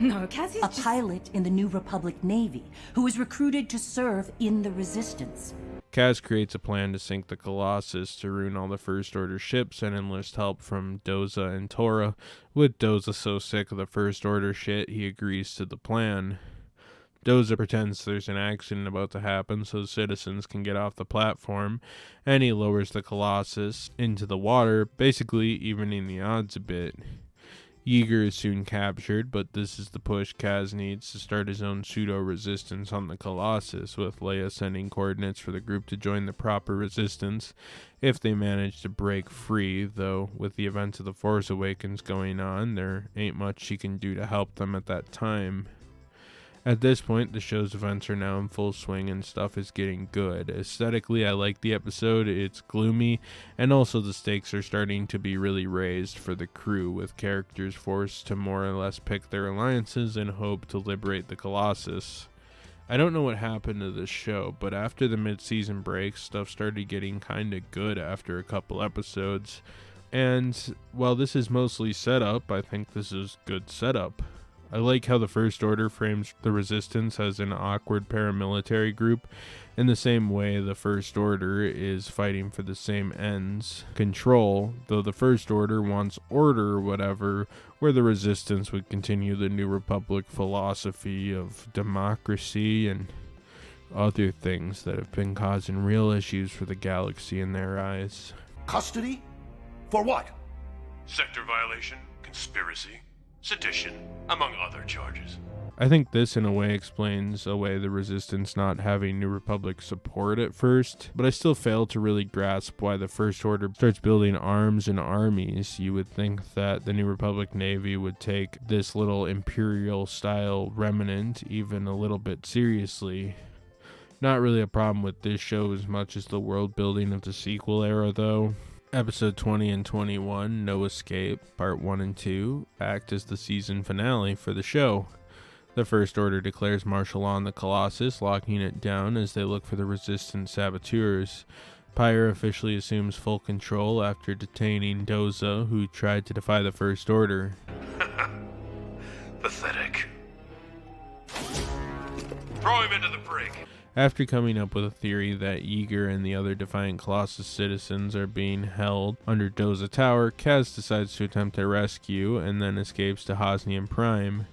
No, Kaz is a pilot in the New Republic Navy who was recruited to serve in the Resistance. Kaz creates a plan to sink the Colossus to ruin all the First Order ships and enlist help from Doza and Tora. With Doza so sick of the First Order shit, he agrees to the plan. Doza pretends there's an accident about to happen so citizens can get off the platform, and he lowers the Colossus into the water, basically evening the odds a bit. Yeager is soon captured, but this is the push Kaz needs to start his own pseudo-resistance on the Colossus, with Leia sending coordinates for the group to join the proper resistance if they manage to break free, though with the events of The Force Awakens going on, there ain't much she can do to help them at that time. At this point, the show's events are now in full swing and stuff is getting good. Aesthetically, I like the episode. It's gloomy, and also the stakes are starting to be really raised for the crew, with characters forced to more or less pick their alliances and hope to liberate the Colossus. I don't know what happened to this show, but after the mid-season break, stuff started getting kinda good after a couple episodes. And while this is mostly setup, I think this is good setup. I like how the First Order frames the Resistance as an awkward paramilitary group, in the same way the First Order is fighting for the same ends, control, though the First Order wants order or whatever, where the Resistance would continue the New Republic philosophy of democracy and other things that have been causing real issues for the galaxy in their eyes. Custody? For what? Sector violation, conspiracy, sedition, among other charges. I think this in a way explains away the Resistance not having New Republic support at first, but I still fail to really grasp why the First Order starts building arms and armies. You would think that the New Republic Navy would take this little Imperial style remnant even a little bit seriously. Not really a problem with this show as much as the world building of the sequel era though. Episode 20 and 21, No Escape, Part 1 and 2, act as the season finale for the show. The First Order declares martial law on the Colossus, locking it down as they look for the Resistance saboteurs. Pyre officially assumes full control after detaining Doza, who tried to defy the First Order. Pathetic. Throw him into the brig. After coming up with a theory that Yeager and the other Defiant Colossus citizens are being held under Doza Tower, Kaz decides to attempt their rescue and then escapes to Hosnian Prime,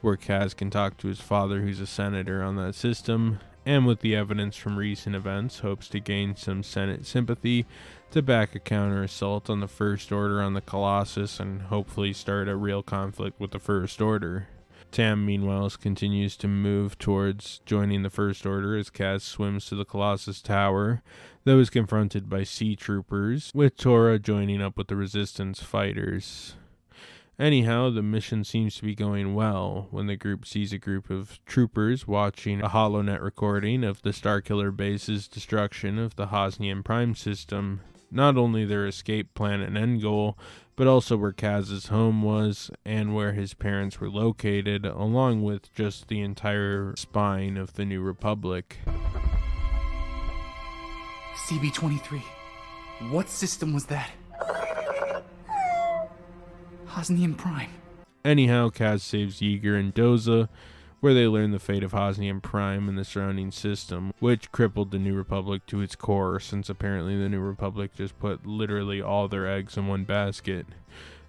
where Kaz can talk to his father, who's a senator on that system, and with the evidence from recent events, hopes to gain some Senate sympathy to back a counter-assault on the First Order on the Colossus and hopefully start a real conflict with the First Order. Tam, meanwhile, continues to move towards joining the First Order as Kaz swims to the Colossus Tower, though is confronted by sea troopers, with Tora joining up with the Resistance fighters. Anyhow, the mission seems to be going well when the group sees a group of troopers watching a HoloNet recording of the Starkiller base's destruction of the Hosnian Prime system. Not only their escape plan and end goal, but also where Kaz's home was and where his parents were located, along with just the entire spine of the New Republic. CB-23. What system was that? Hosnian Prime. Anyhow, Kaz saves Yeager and Doza, where they learn the fate of Hosnian Prime and the surrounding system, which crippled the New Republic to its core, since apparently the New Republic just put literally all their eggs in one basket.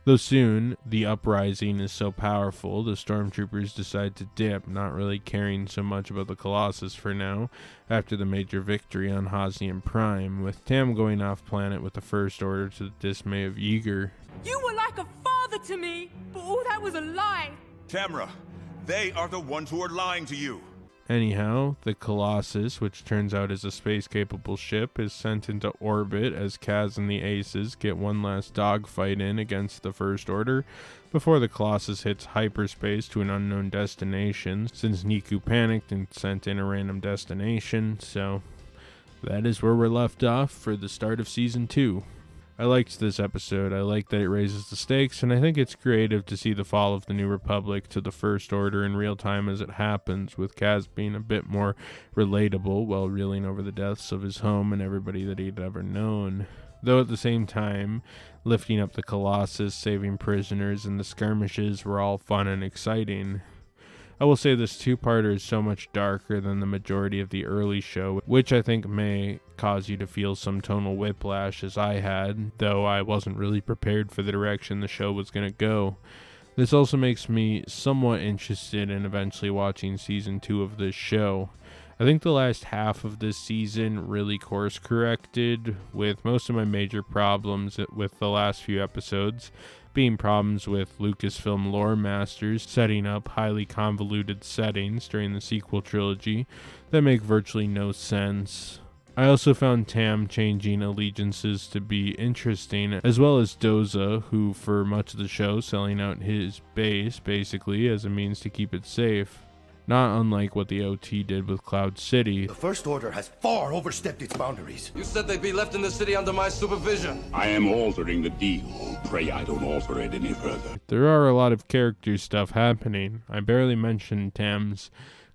Though soon, the uprising is so powerful, the stormtroopers decide to dip, not really caring so much about the Colossus for now, after the major victory on Hosnian Prime, with Tam going off planet with the First Order to the dismay of Yeager. You were like a father to me, but all that was a lie. Tamra, they are the ones who are lying to you. Anyhow, the Colossus, which turns out is a space-capable ship, is sent into orbit as Kaz and the Aces get one last dogfight in against the First Order before the Colossus hits hyperspace to an unknown destination, since Niku panicked and sent in a random destination, so that is where we're left off for the start of Season 2. I liked this episode. I like that it raises the stakes, and I think it's creative to see the fall of the New Republic to the First Order in real time as it happens, with Kaz being a bit more relatable while reeling over the deaths of his home and everybody that he'd ever known. Though at the same time, lifting up the Colossus, saving prisoners, and the skirmishes were all fun and exciting. I will say this two-parter is so much darker than the majority of the early show, which I think may cause you to feel some tonal whiplash as I had, though I wasn't really prepared for the direction the show was going to go. This also makes me somewhat interested in eventually watching Season 2 of this show. I think the last half of this season really course-corrected, with most of my major problems with the last few episodes being problems with Lucasfilm lore masters setting up highly convoluted settings during the sequel trilogy that make virtually no sense. I also found Tam changing allegiances to be interesting, as well as Doza, who for much of the show selling out his base basically as a means to keep it safe. Not unlike what the OT did with Cloud City. The First Order has far overstepped its boundaries. You said they'd be left in the city under my supervision. I am altering the deal. Pray I don't alter it any further. There are a lot of character stuff happening. I barely mentioned Tam's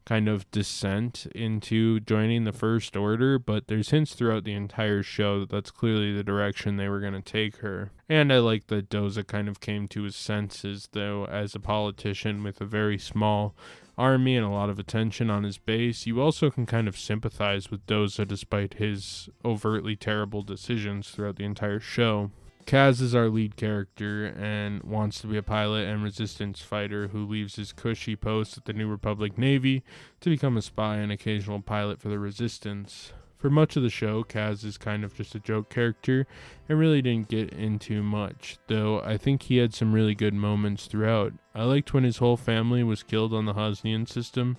kind of descent into joining the First Order, but there's hints throughout the entire show that that's clearly the direction they were going to take her. And I like that Doza kind of came to his senses, though, as a politician with a very small army and a lot of attention on his base. You also can kind of sympathize with Doza despite his overtly terrible decisions throughout the entire show. Kaz is our lead character and wants to be a pilot and resistance fighter who leaves his cushy post at the New Republic Navy to become a spy and occasional pilot for the Resistance. For much of the show, Kaz is kind of just a joke character and really didn't get into much, though I think he had some really good moments throughout. I liked when his whole family was killed on the Hosnian system.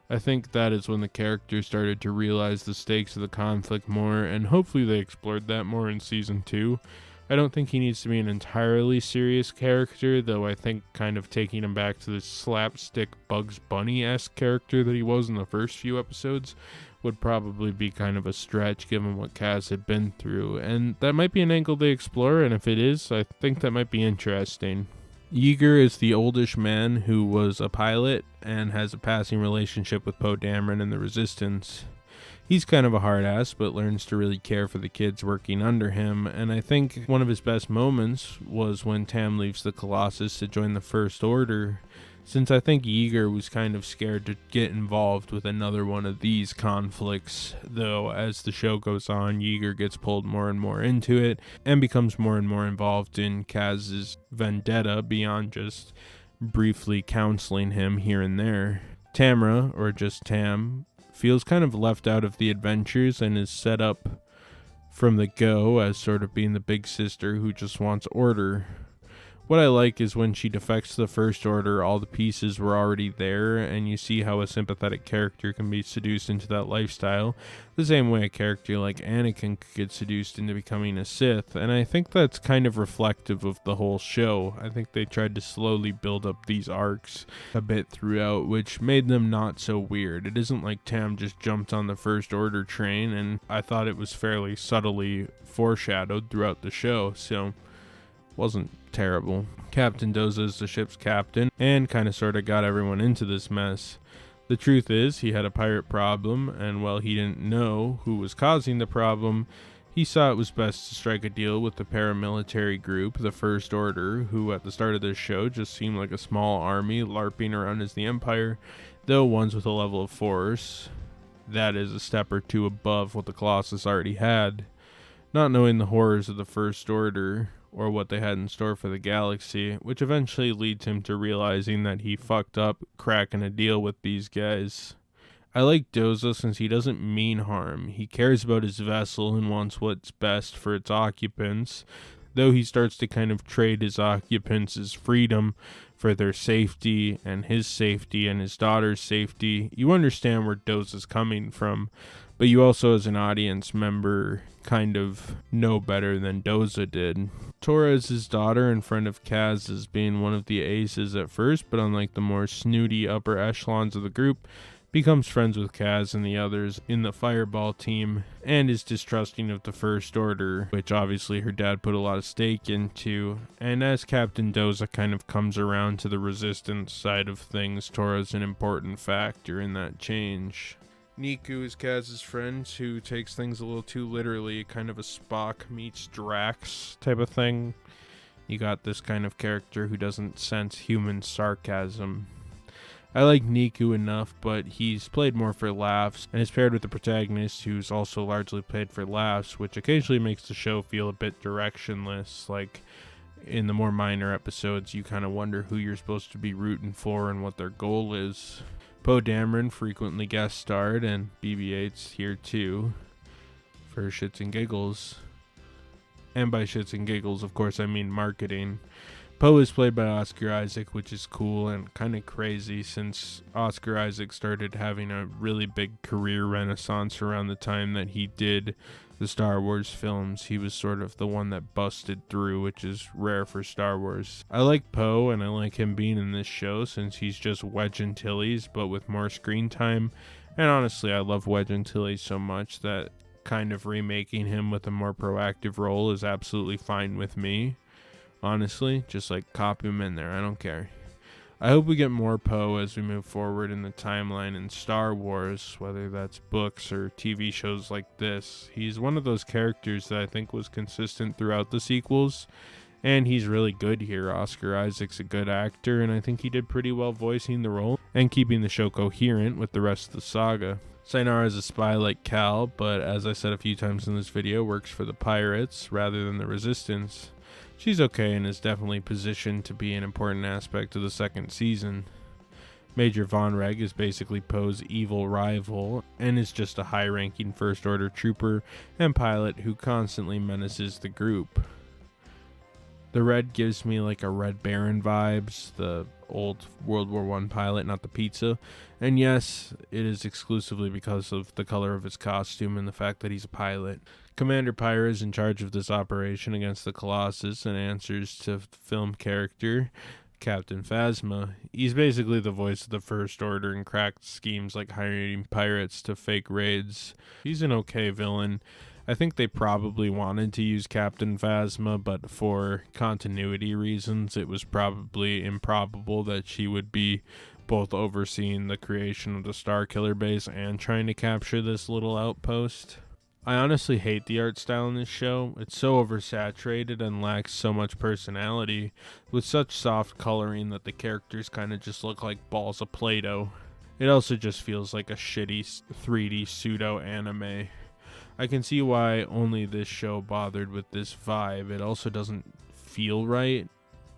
I think that is when the character started to realize the stakes of the conflict more, and hopefully they explored that more in Season 2. I don't think he needs to be an entirely serious character, though I think kind of taking him back to this slapstick Bugs Bunny-esque character that he was in the first few episodes would probably be kind of a stretch given what Kaz had been through, and that might be an angle they explore, and if it is, I think that might be interesting. Yeager is the oldish man who was a pilot and has a passing relationship with Poe Dameron and the Resistance. He's kind of a hard ass, but learns to really care for the kids working under him, and I think one of his best moments was when Tam leaves the Colossus to join the First Order, since I think Yeager was kind of scared to get involved with another one of these conflicts, though as the show goes on, Yeager gets pulled more and more into it, and becomes more and more involved in Kaz's vendetta beyond just briefly counseling him here and there. Tamra, or just Tam, feels kind of left out of the adventures and is set up from the go as sort of being the big sister who just wants order. What I like is when she defects to the First Order, all the pieces were already there, and you see how a sympathetic character can be seduced into that lifestyle, the same way a character like Anakin could get seduced into becoming a Sith, and I think that's kind of reflective of the whole show. I think they tried to slowly build up these arcs a bit throughout, which made them not so weird. It isn't like Tam just jumped on the First Order train, and I thought it was fairly subtly foreshadowed throughout the show, so wasn't terrible. Captain Doza is the ship's captain and kind of sort of got everyone into this mess. The truth is, he had a pirate problem, and while he didn't know who was causing the problem, he saw it was best to strike a deal with the paramilitary group, the First Order, who at the start of this show just seemed like a small army larping around as the Empire, though ones with a level of force that is a step or two above what the Colossus already had. Not knowing the horrors of the First Order, or what they had in store for the galaxy, which eventually leads him to realizing that he fucked up cracking a deal with these guys. I like Doza since he doesn't mean harm. He cares about his vessel and wants what's best for its occupants, though he starts to kind of trade his occupants' freedom for their safety and his daughter's safety. You understand where Doza's coming from, but you also as an audience member kind of know better than Doza did. Tora is his daughter and friend of Kaz as being one of the aces at first, but unlike the more snooty upper echelons of the group, becomes friends with Kaz and the others in the Fireball team, and is distrusting of the First Order, which obviously her dad put a lot of stake into. And as Captain Doza kind of comes around to the Resistance side of things, Tora's an important factor in that change. Niku is Kaz's friend who takes things a little too literally, kind of a Spock meets Drax type of thing. You got this kind of character who doesn't sense human sarcasm. I like Niku enough, but he's played more for laughs, and is paired with the protagonist who's also largely played for laughs, which occasionally makes the show feel a bit directionless. Like, in the more minor episodes, you kind of wonder who you're supposed to be rooting for and what their goal is. Poe Dameron frequently guest starred, and BB-8's here too, for shits and giggles. And by shits and giggles, of course, I mean marketing. Poe is played by Oscar Isaac, which is cool and kind of crazy since Oscar Isaac started having a really big career renaissance around the time that he did the Star Wars films. He was sort of the one that busted through, which is rare for Star Wars. I like Poe, and I like him being in this show since he's just Wedge Antilles, but with more screen time. And honestly, I love Wedge Antilles so much that kind of remaking him with a more proactive role is absolutely fine with me. Honestly, just like copy him in there, I don't care. I hope we get more Poe as we move forward in the timeline in Star Wars, whether that's books or TV shows like this. He's one of those characters that I think was consistent throughout the sequels, and he's really good here. Oscar Isaac's a good actor, and I think he did pretty well voicing the role and keeping the show coherent with the rest of the saga. Synara is a spy like Cal, but as I said a few times in this video, works for the pirates rather than the Resistance. She's okay and is definitely positioned to be an important aspect of the second season. Major Von Reg is basically Poe's evil rival and is just a high-ranking First Order trooper and pilot who constantly menaces the group. The red gives me like a Red Baron vibes, the old World War I pilot, not the pizza. And yes, it is exclusively because of the color of his costume and the fact that he's a pilot. Commander Pyra is in charge of this operation against the Colossus and answers to film character Captain Phasma. He's basically the voice of the First Order and cracked schemes like hiring pirates to fake raids. He's an okay villain. I think they probably wanted to use Captain Phasma, but for continuity reasons, it was probably improbable that she would be both overseeing the creation of the Starkiller base and trying to capture this little outpost. I honestly hate the art style in this show. It's so oversaturated and lacks so much personality, with such soft coloring that the characters kind of just look like balls of Play-Doh. It also just feels like a shitty 3D pseudo-anime. I can see why only this show bothered with this vibe. It also doesn't feel right.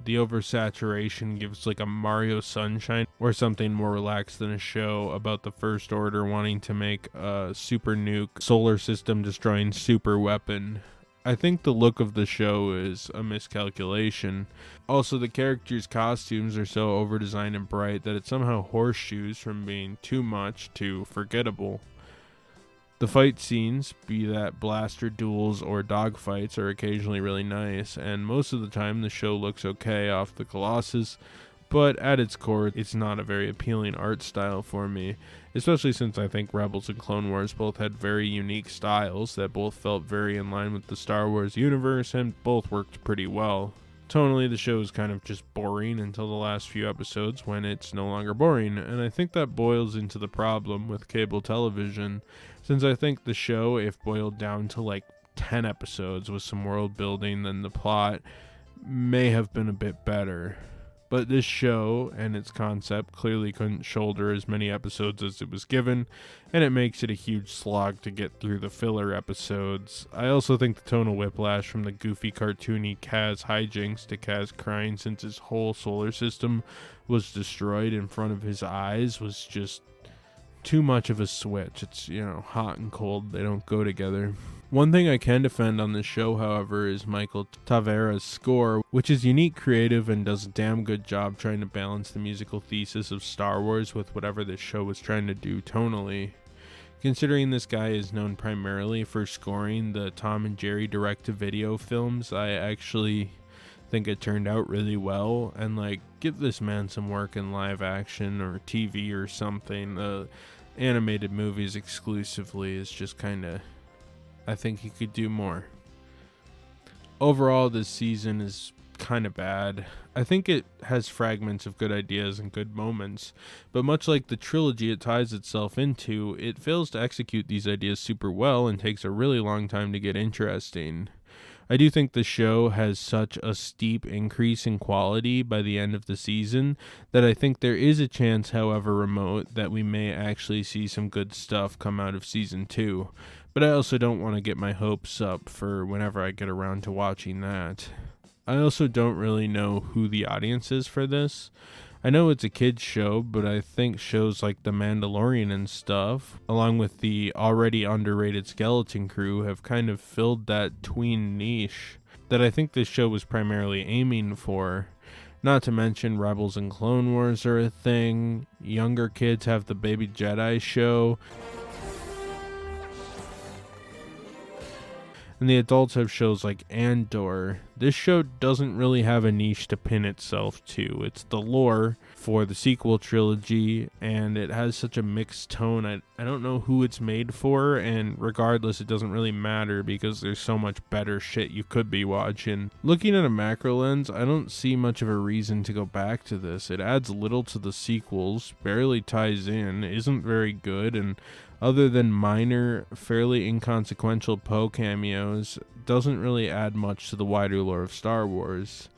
The oversaturation gives like a Mario Sunshine or something more relaxed than a show about the First Order wanting to make a super nuke, solar system destroying super weapon. I think the look of the show is a miscalculation. Also, the characters' costumes are so over-designed and bright that it somehow horseshoes from being too much to forgettable. The fight scenes, be that blaster duels or dogfights, are occasionally really nice, and most of the time the show looks okay off the Colossus, but at its core, it's not a very appealing art style for me, especially since I think Rebels and Clone Wars both had very unique styles that both felt very in line with the Star Wars universe and both worked pretty well. Tonally, the show is kind of just boring until the last few episodes when it's no longer boring, and I think that boils into the problem with cable television, since I think the show, if boiled down to like 10 episodes with some world building, then the plot may have been a bit better. But this show and its concept clearly couldn't shoulder as many episodes as it was given, and it makes it a huge slog to get through the filler episodes. I also think the tonal whiplash from the goofy cartoony Kaz hijinks to Kaz crying since his whole solar system was destroyed in front of his eyes was just too much of a switch. It's, hot and cold, they don't go together. One thing I can defend on this show, however, is Michael Tavera's score, which is unique, creative, and does a damn good job trying to balance the musical thesis of Star Wars with whatever this show was trying to do tonally. Considering this guy is known primarily for scoring the Tom and Jerry direct-to-video films, I actually think it turned out really well, and give this man some work in live action or TV or something. Animated movies exclusively is just I think he could do more. Overall, this season is kind of bad. I think it has fragments of good ideas and good moments, but much like the trilogy it ties itself into, it fails to execute these ideas super well and takes a really long time to get interesting. I do think the show has such a steep increase in quality by the end of the season that I think there is a chance, however remote, that we may actually see some good stuff come out of season 2. But I also don't want to get my hopes up for whenever I get around to watching that. I also don't really know who the audience is for this. I know it's a kid's show, but I think shows like The Mandalorian and stuff, along with the already underrated Skeleton Crew, have kind of filled that tween niche that I think this show was primarily aiming for. Not to mention Rebels and Clone Wars are a thing, younger kids have the Baby Jedi show, and the adults have shows like Andor. This show doesn't really have a niche to pin itself to. It's the lore for the sequel trilogy, and it has such a mixed tone. I don't know who it's made for, and regardless, it doesn't really matter because there's so much better shit you could be watching. Looking at a macro lens, I don't see much of a reason to go back to this. It adds little to the sequels, barely ties in, isn't very good, and other than minor, fairly inconsequential Poe cameos, doesn't really add much to the wider lore of Star Wars.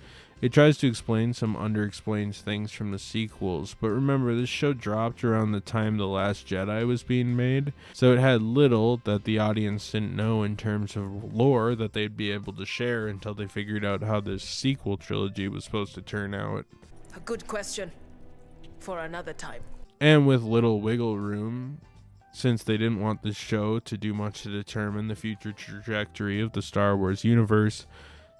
It tries to explain some underexplained things from the sequels, but remember, this show dropped around the time The Last Jedi was being made, so it had little that the audience didn't know in terms of lore that they'd be able to share until they figured out how this sequel trilogy was supposed to turn out. A good question. For another time. And with little wiggle room, since they didn't want this show to do much to determine the future trajectory of the Star Wars universe,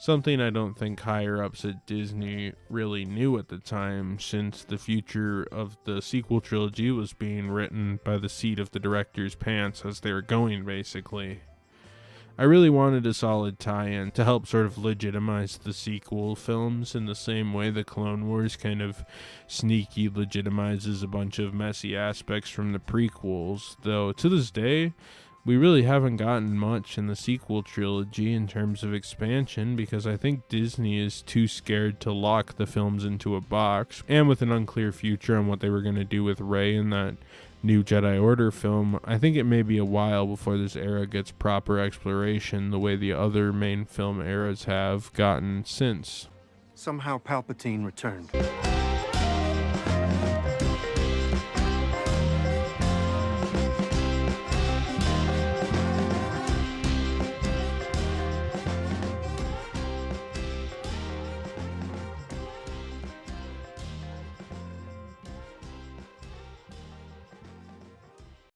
something I don't think higher-ups at Disney really knew at the time, since the future of the sequel trilogy was being written by the seat of the director's pants as they were going, basically. I really wanted a solid tie-in to help sort of legitimize the sequel films in the same way the Clone Wars kind of sneaky legitimizes a bunch of messy aspects from the prequels, though to this day, We really haven't gotten much in the sequel trilogy in terms of expansion, because I think Disney is too scared to lock the films into a box, and with an unclear future on what they were going to do with Rey in that new Jedi Order film, I think it may be a while before this era gets proper exploration the way the other main film eras have gotten since. Somehow Palpatine returned.